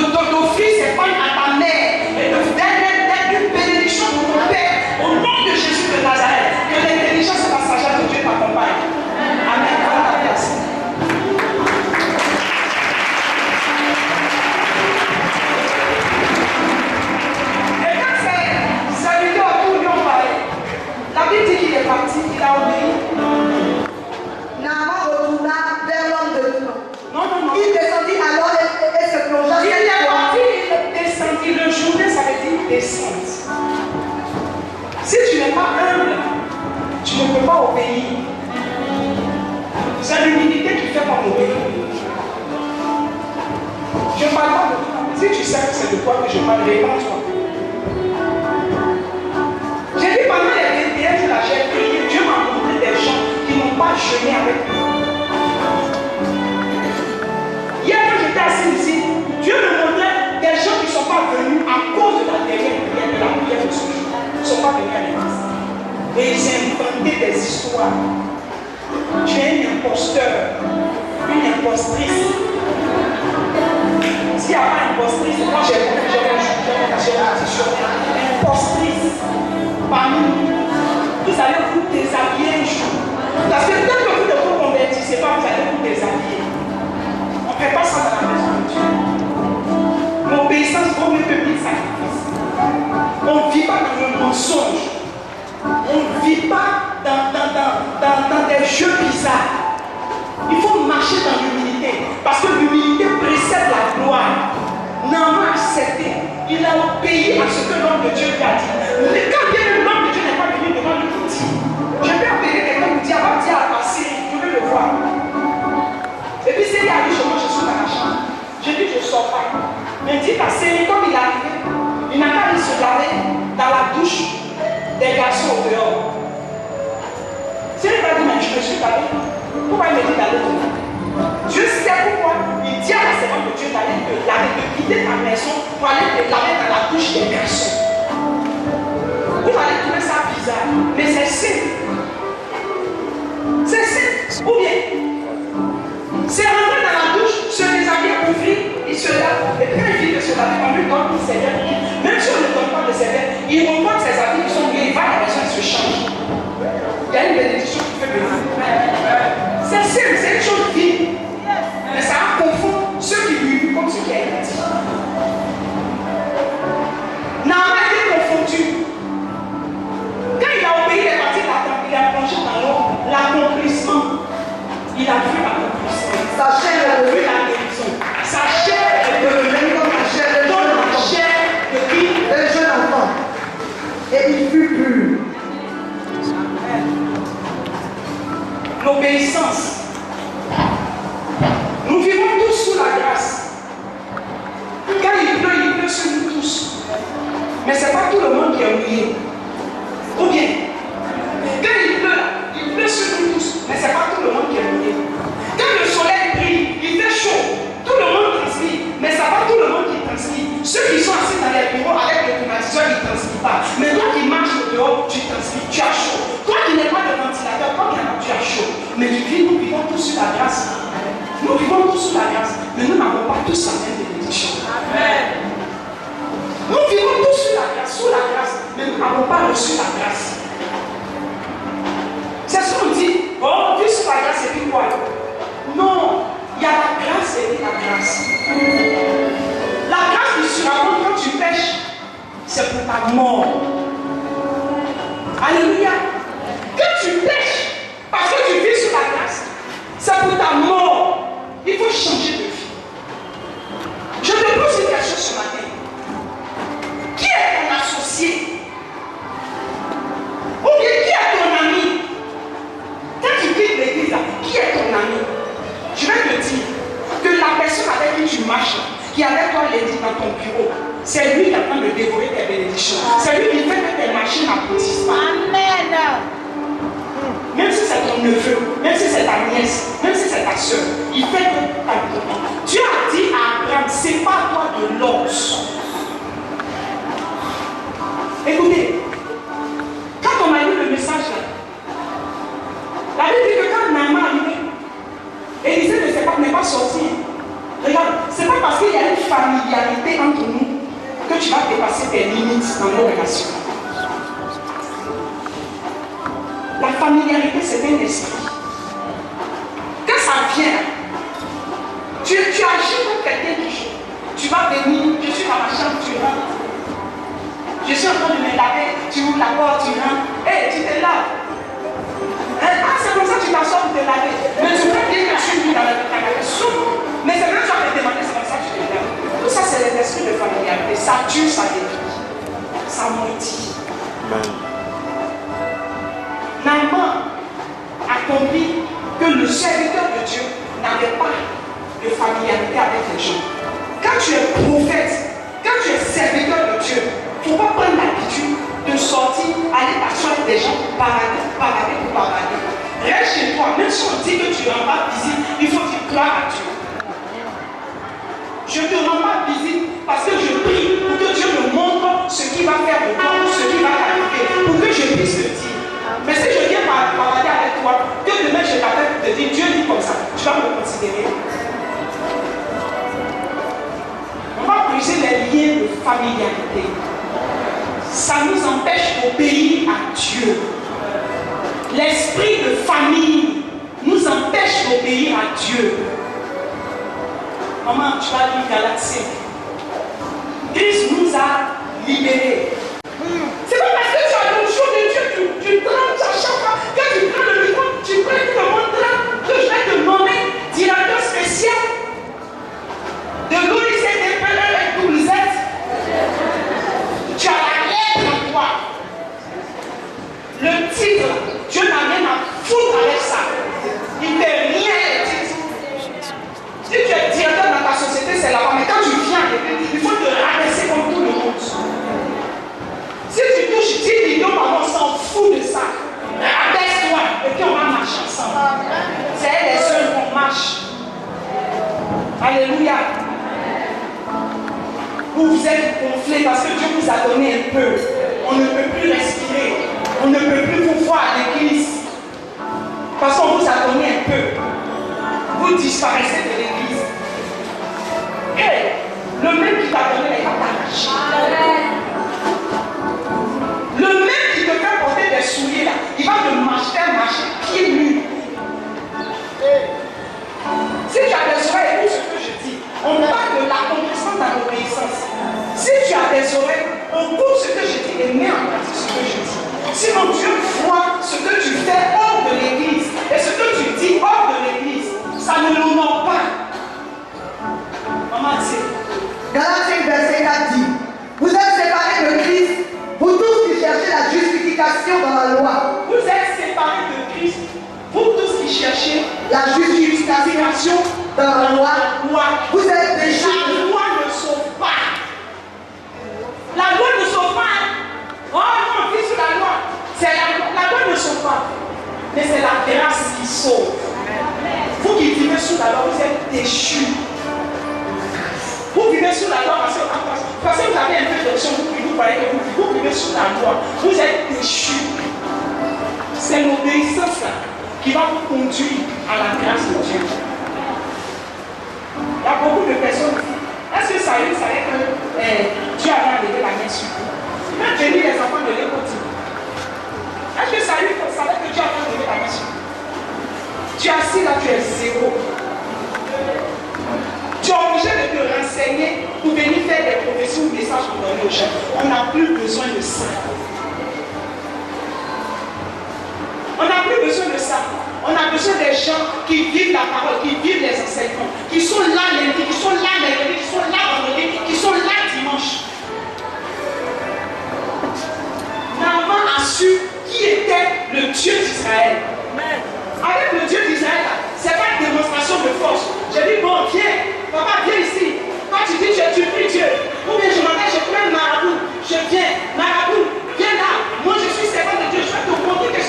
donne d'offrir ses femmes à ta mère et d'être une bénédiction pour ton Père. Au nom de Jésus de Nazareth, que l'intelligence et la sagesse de Dieu t'accompagnent. Amen. Prends ta place. Et quand ces serviteurs autour lui ont parlé, la Bible dit qu'il est parti, il a obéi. Naaman retourna vers l'homme de Dieu. Non. Il descendit alors et se plongea. Il est parti, il est descendu. Le journée, ça veut dire descendre. Si tu n'es pas humble, tu ne peux pas obéir. C'est l'humilité qui fait pas obéir. Je ne parle pas de toi. Si tu sais que c'est de toi que je parle, réponds-toi. J'ai dit pendant les 21 jours, j'ai prié, Dieu m'a montré des gens qui n'ont pas jeûné avec moi. Hier, quand j'étais assis ici, Dieu me montrait des gens qui ne sont pas venus à cause de la dernière prière, de la prière de ce jour. Ils ne sont pas venus à l'église. Et ils inventaient des histoires. Tu es un imposteur, une impostrice. S'il n'y a pas impostrice, moi j'ai caché la position. Impostrice. Parmi nous, vous allez vous déshabiller un jour. Parce que tant que vous ne vous convertissez pas, vous allez vous déshabiller. On ne fait pas ça dans la maison de Dieu. L'obéissance vaut mieux que mille sacrifices. On ne vit pas dans le mensonge. On ne vit pas dans des jeux bizarres. Il faut marcher dans l'humilité. Parce que l'humilité précède la gloire. Naaman a accepté. Il a obéi à ce que l'homme de Dieu lui a dit. Mais quand bien l'homme de Dieu n'est pas venu devant lui pour dire, je vais appeler quelqu'un pour dire, va dire à passer, je veux le voir. Et puis c'est lui a dit, je suis dans la chambre. J'ai dit, je ne sors pas. Mais il dit, passer, comme il est arrivé, il n'a pas allé se laver dans la douche des garçons au dehors. C'est lui qui a dit, mais je me suis lavé. Pourquoi il me dit d'aller dehors? Dieu sait pourquoi. Il dit à la servante de Dieu d'aller te laver, de quitter ta maison pour aller te laver dans la douche des garçons. Vous allez trouver ça bizarre, mais c'est simple. C'est simple. Ou bien, c'est rentrer dans la douche, se déshabiller, ouvrir, il se lave. Et quand il vient de se laver, on lui donne une serviette. Même si on ne donne pas de serviette, il remonte ses habits qui sont bien, il va à la maison, il se change. Il y a une bénédiction qui fait venir. C'est simple, c'est une chose vide. Mais ça confond ceux qui lui comme ceux qui a été dit. Naaman a été confondu. Quand il a obéi, il est parti dans la tente, il a plongé dans l'eau. L'accomplissement. Il a vu l'accomplissement. Sa chair a vu la guérison. Sa chair est devenue comme la chair de jeune enfant. Chair de qui? De jeune enfant. Et il fut pur. L'obéissance. Nous vivons tous sous la grâce. Quand il pleut sur nous tous. Mais ce n'est pas tout le monde qui est mouillé. Ou bien, quand il pleut sur nous tous. Mais ce n'est pas tout le monde qui est mouillé. Quand le soleil brille, il fait chaud. Tout le monde transpire. Mais ce n'est pas tout le monde qui transpire. Ceux qui sont assis dans les bureaux avec le climatiseur, ils ne transpirent pas. Mais toi qui marches au dehors, tu transpires, tu as chaud. Toi qui n'es pas de ventilateur, toi qui n'as pas, tu as chaud. Mais nous vivons tous sur la grâce. Nous vivons tous sous la grâce, mais nous n'avons pas tous la même bénédiction. Amen. Nous vivons tous sous la grâce, mais nous n'avons pas reçu la grâce. C'est ce qu'on dit, oh, on vit sous la grâce et puis quoi? Non, il y a la grâce et la grâce. La grâce qui surabonde quand tu pêches, c'est pour ta mort. Alléluia. Quand tu pêches, parce que tu vis sous la grâce, c'est pour ta mort. Il faut changer de vie. Je te pose une question ce matin. Qui est ton associé? Ou bien qui est ton ami? Quand tu quittes l'église, qui est ton ami? Je vais te dire que la personne avec qui tu marches, qui est avec toi lundi dans ton bureau, c'est lui qui est en train de dévorer tes bénédictions. C'est lui qui fait que tes machines n'applaudissent pas. Amen. Même si c'est ton neveu, même si c'est ta nièce, même si c'est ta soeur, il fait que ta vie. Dieu a dit à Abraham, sépare-toi de l'os. Écoutez, quand on a lu le message là, la Bible dit que quand Naaman arrivait, Élisée n'est pas sorti. tu vas dépasser tes limites dans nos relations. La familiarité, c'est un esprit. Quand ça vient, tu agis comme quelqu'un qui joue. Tu vas venir, je suis dans ma chambre, tu rentres. Je suis en train de me laver, tu ouvres la porte, tu rentres. Hé, tu te laves. Ah, c'est comme ça que tu t'assois pour te laver. Mais tu peux dire que je suis venu dans la cabane. Mais c'est même toi qui te demander, c'est comme ça que tu te laves. Tout ça, c'est l'esprit de familiarité. Ça tue, ça détruit. Ça maudit. Naaman a compris que le serviteur de Dieu n'avait pas de familiarité avec les gens. Quand tu es prophète, quand tu es serviteur de Dieu, il ne faut pas prendre l'habitude de sortir, aller t'asseoir avec des gens, parader. Reste chez toi, même si on dit que tu ne rends pas visite, il faut dire gloire à Dieu. Je ne te rends pas visite parce que je prie pour que Dieu me montre ce qu'il va faire de toi, ce qui va t'arriver, pour que je puisse te dire. Mais si je viens parader avec toi, que demain je t'appelle pour te dire Dieu dit comme ça, tu vas me considérer. On va briser les liens de familiarité. Ça nous empêche d'obéir à Dieu. L'esprit de famille nous empêche d'obéir à Dieu. Maman, tu vas lire Galates 5. Christ nous a libérés. C'est pas parce que tu as le jour de Dieu, tu trembles à chaque fois. Quand tu prends le micro, tu prends le monde que je vais te nommer directeur spécial de l'OICD et WZ. Tu as la lettre en toi. Le titre, Dieu n'a rien à foutre avec ça. Il ne fait rien les titres. Si tu es directeur dans ta société, c'est là-bas. Mais quand tu viens, il faut te rabaisser comme tout le monde. Si tu touches 10 millions par mois, on s'en fout de ça. Rabaisse-toi et puis on va marcher ensemble. C'est les seuls qu'on marche. Alléluia. Vous êtes gonflés parce que Dieu vous a donné un peu. On ne peut plus respirer. On ne peut plus vous voir à l'église. Parce qu'on vous a donné un peu. Vous disparaissez de l'église. Et le même qui t'a donné, il va t'arracher. Le même qui te fait porter des souliers là, il va te faire marcher pieds nus. Si tu as des oreilles, écoute ce que je dis. On parle de l'accomplissement dans l'obéissance. Si tu as des oreilles, on coupe ce que je dis et mets en pratique ce que je dis. Sinon Dieu voit ce que tu fais hors de l'église et ce que tu dis hors de l'église. Ça ne l'honore pas. Maman dit. Galates 5, verset 4 dit, vous êtes séparés de Christ, vous tous qui cherchez la justification dans la loi. Vous êtes séparés de Christ, vous tous qui cherchez la justification dans la loi. Vous êtes déjà. La loi ne sauve pas. La loi ne sauve pas. Oh non, on vit sous la loi. La loi ne sauve pas. Mais c'est la grâce qui sauve. Vous qui vivez sous la loi, vous êtes déchus. Vous vivez sous la loi parce que vous avez un peu d'option, vous croyez que vous vivez sous la loi. Vous êtes déchus. C'est l'obéissance qui va vous conduire à la grâce de Dieu. Il y a beaucoup de personnes qui disent, est-ce que Saül savait que Dieu avait enlevé la main sur lui? Même venir les enfants de l'école. Est-ce que Saül savait que Dieu avait enlevé la main sur lui? Tu es assis là, tu es zéro. Tu es obligé de te renseigner pour venir faire des prophéties ou des messages pour donner aux gens. On n'a plus besoin de ça. On n'a plus besoin de ça. On a besoin des gens qui vivent la parole, qui vivent les enseignements, qui sont là lundi, qui sont là mercredi, qui sont là vendredi, qui sont là dimanche. Naaman a su qui était le Dieu d'Israël. Avec le Dieu d'Israël, ce n'est pas une démonstration de force. Je dis, bon, viens, papa, viens ici. Quand tu dis, tu pries Dieu. Ou bien je m'appelle, je prends un marabout. Je viens, marabout, viens là. Moi, je suis servant de Dieu. Je vais te montrer que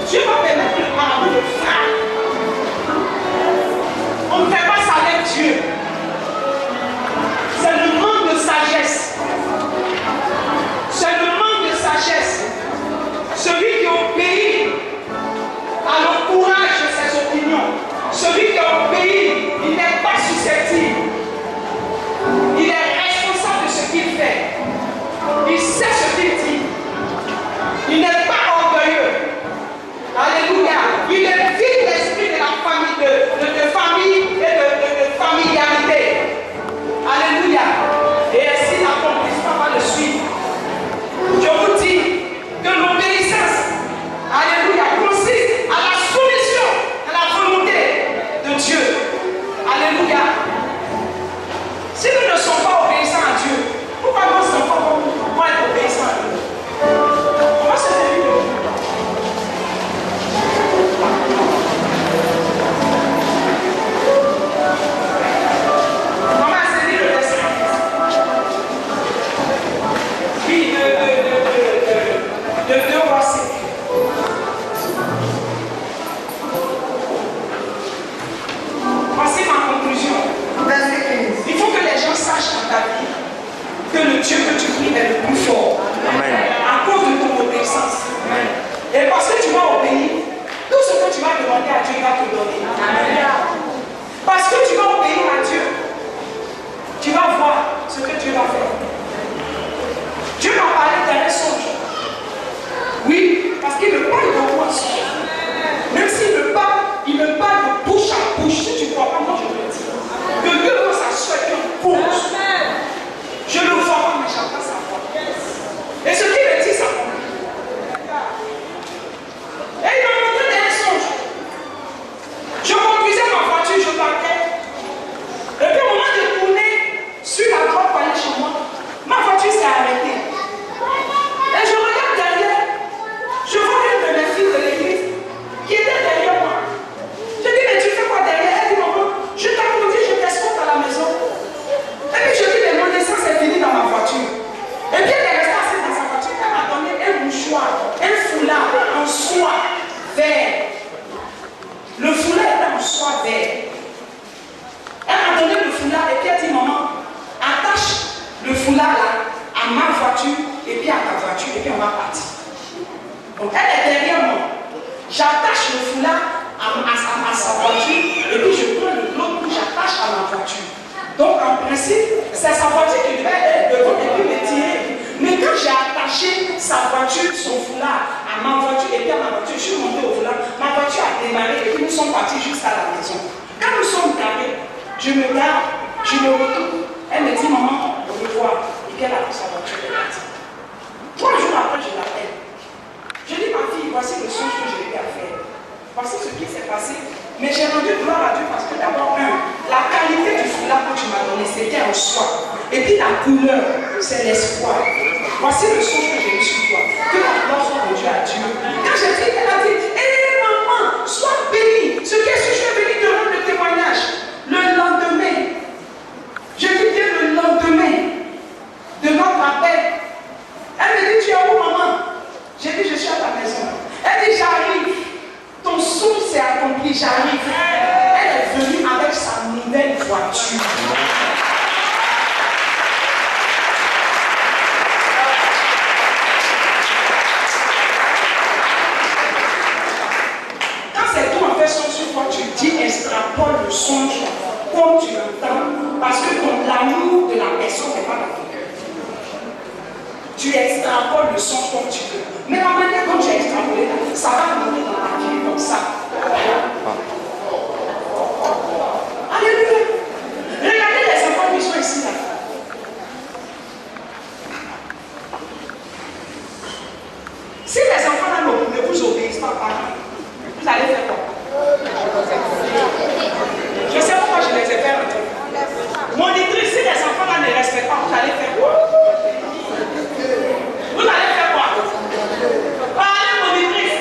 Dieu va permettre le marabout de faire. On ne fait pas ça avec Dieu. C'est le manque de sagesse. C'est le manque de sagesse. Celui qui obéit à le courage de ses opinions. Celui qui obéit, il n'est pas susceptible. Il est responsable de ce qu'il fait. Il n'est pas orgueilleux. Alléluia. Il évite l'esprit de la famille, de famille et de familiarité. Alléluia. Et ainsi l'accomplissement va le suivre. Je vous dis que l'obéissance, alléluia, consiste à la soumission à la volonté de Dieu. Alléluia. Si nous ne sommes pas obéissants à Dieu, pourquoi nos enfants vont être obéissants à Dieu? On va se servir de vous. On va saisir le verset. Oui, de 2 versets. Voici ma conclusion. Il faut que les gens sachent dans ta vie que le Dieu que tu pries est le plus fort. Amen. À cause de ton obéissance. Amen. Et parce que tu vas obéir, tout ce que tu vas demander à Dieu, il va te donner. Amen. Parce que tu vas obéir à Dieu, tu vas voir ce que Dieu va faire. Dieu m'a parlé d'un songe. Oui, parce qu'il me parle de moi. Même s'il me parle, il me parle de bouche à bouche. Si tu ne crois pas, moi je te le dis. Que Dieu commence à souhaiter une pause. Je ne le vois pas, mais j'entends sa voix. Et ce qu'il me dit, ça compte. Et il m'a montré un songe. Je conduisais ma voiture, je partais. Et puis au moment de tourner sur la droite pour aller chez moi, ma voiture s'est arrêtée. Et je regarde derrière, je vois une de mes filles de l'église qui était derrière moi. Je dis, mais tu fais quoi derrière? Elle dit, maman, je t'applaudis, je t'escorte à la maison. Et puis je dis, mais mon essence est finie dans ma voiture. Et puis elle est restée assise dans sa voiture. Elle m'a donné un mouchoir, un foulard en soie vert. Le foulard était en soie vert. Elle m'a donné le foulard et puis elle dit, maman, attache le foulard là à ma voiture et puis à ta voiture et puis on va partir. Donc elle est derrière moi. J'attache le foulard à sa voiture et puis je prends l'autre bout, j'attache à ma voiture. Donc en principe, c'est sa voiture qui devait être devant et puis me tirer. Mais quand j'ai attaché sa voiture, son foulard à ma voiture et puis à ma voiture, je suis montée au foulard, ma voiture a démarré et puis nous sommes partis jusqu'à la maison. Quand nous sommes garés, je me garde, je me retourne. Elle me dit, maman, au revoir. Et puis elle a pris sa voiture et elle a dit. 3 jours après, je l'appelle. Je dis, ma fille, voici le songe que j'ai eu à faire. Voici ce qui s'est passé. Mais j'ai rendu gloire à Dieu parce que d'abord, la qualité du foulard que tu m'as donné, c'était en soie. Et puis la couleur, c'est l'espoir. Voici le songe que j'ai eu sur toi. Que la gloire soit rendue à Dieu. Quand j'ai dit, elle a dit, hé maman, sois bénie. Ce qui est ce que je suis béni de rendre le témoignage. Le lendemain, je dis bien le lendemain de notre appel. Elle me dit, tu es où maman? J'ai dit, je suis à ta maison. Elle dit, j'arrive. Ton songe s'est accompli, j'arrive. Elle est venue avec sa nouvelle voiture. Quand c'est toi en fait songe sur toi, tu dis extrapole le songe comme tu l'entends, parce que l'amour de la personne n'est pas dans ton cœur. Tu extrapoles le songe comme tu veux. Mais la manière dont tu as extrapolé, ça va monter dans la vie comme ça. Alléluia. Regardez les enfants qui sont ici là. Si les enfants là ne vous obéissent pas, vous allez faire quoi? Je sais pourquoi je les ai fait rentrer. Monitrice, si les enfants là ne respectent pas, vous allez faire quoi? Vous allez faire quoi? Parlez, monitrice.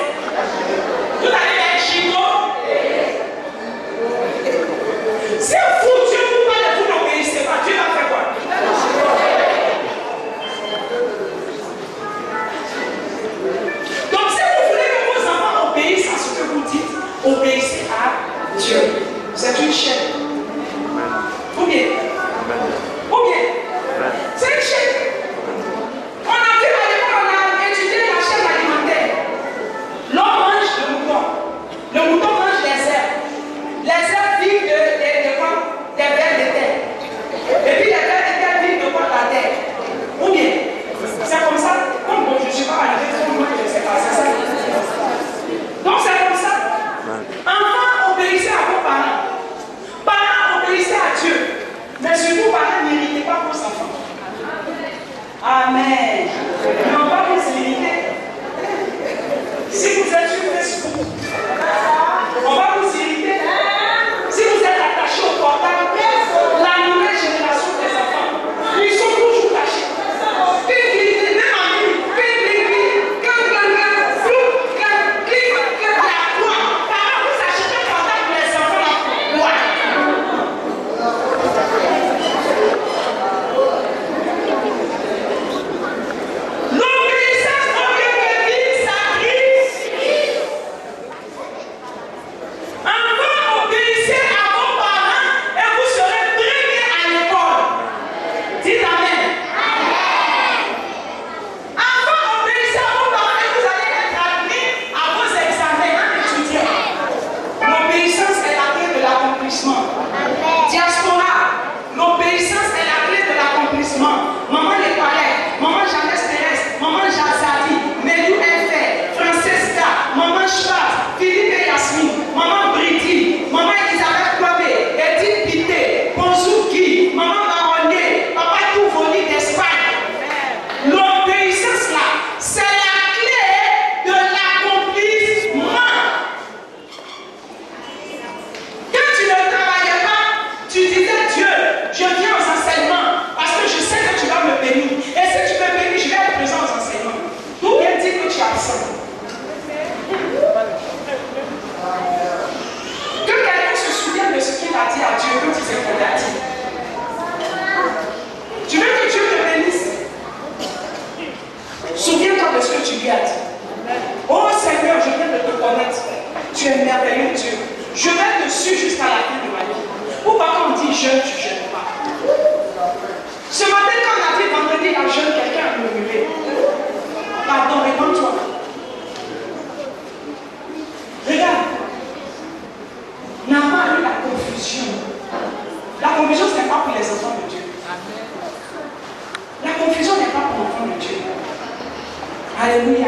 Alléluia.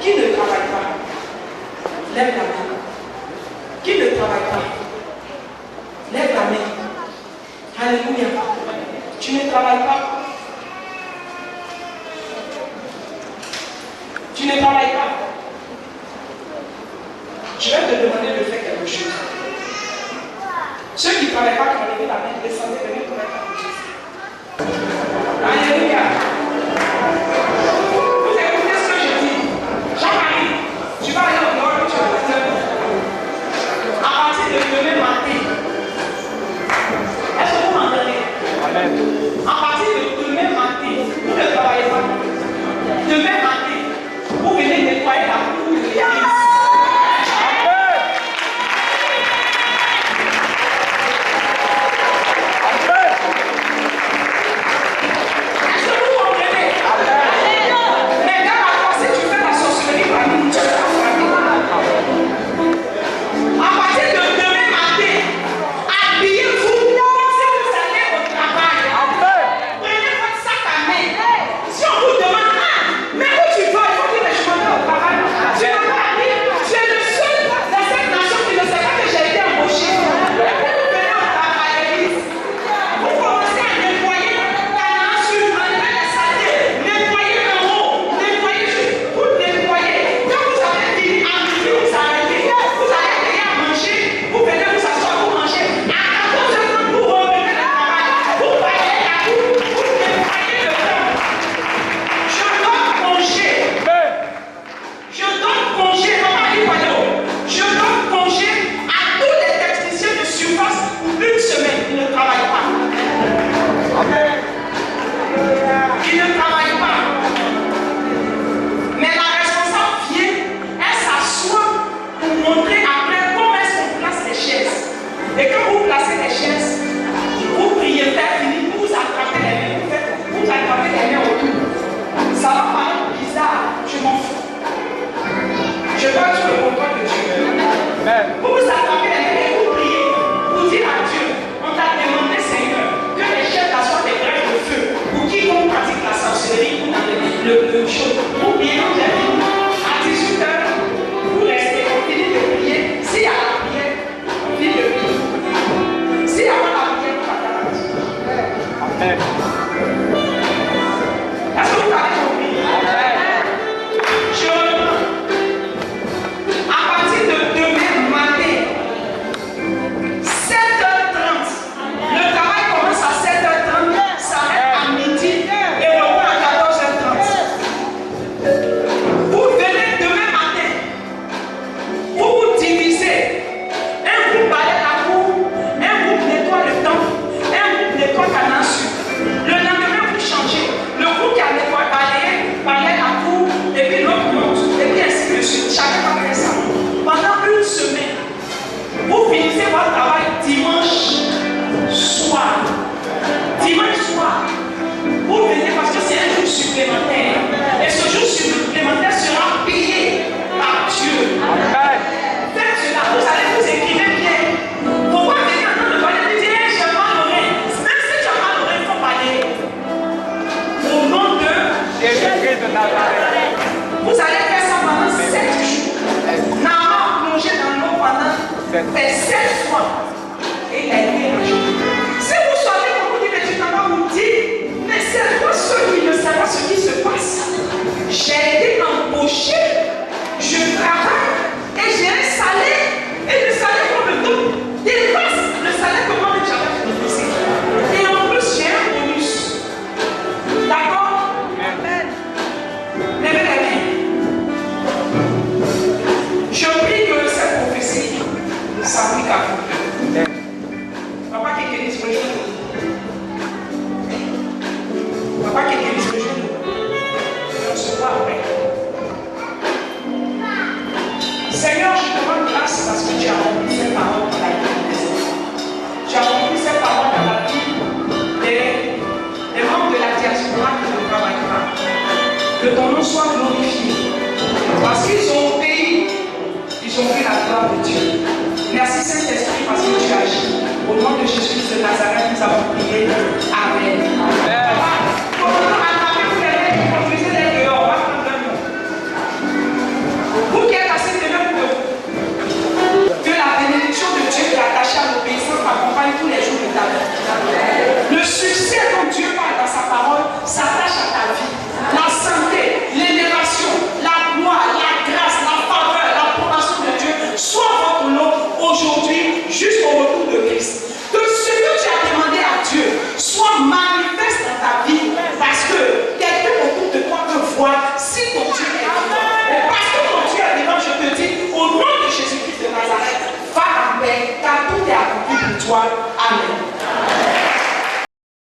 Qui ne travaille pas? Lève la main. Qui ne travaille pas? Lève la main. Alléluia. Tu ne travailles pas. Tu ne travailles pas. Je vais te demander de faire quelque chose. Ceux qui ne travaillent pas, qui ont levé la main, descendez, venez pour mettre quelque chose. Alléluia. Vous écoutez ce que je dis. Jean-Marie, tu vas aller au dehors, tu vas faire. À partir de demain matin. Est-ce que vous m'entendez? Amen. À partir de demain matin, vous ne travaillez pas. Demain matin, vous venez nettoyer la cour de l'église. Vous allez faire ça pendant 7 jours. Normalement, plonger dans l'eau pendant 7 jours.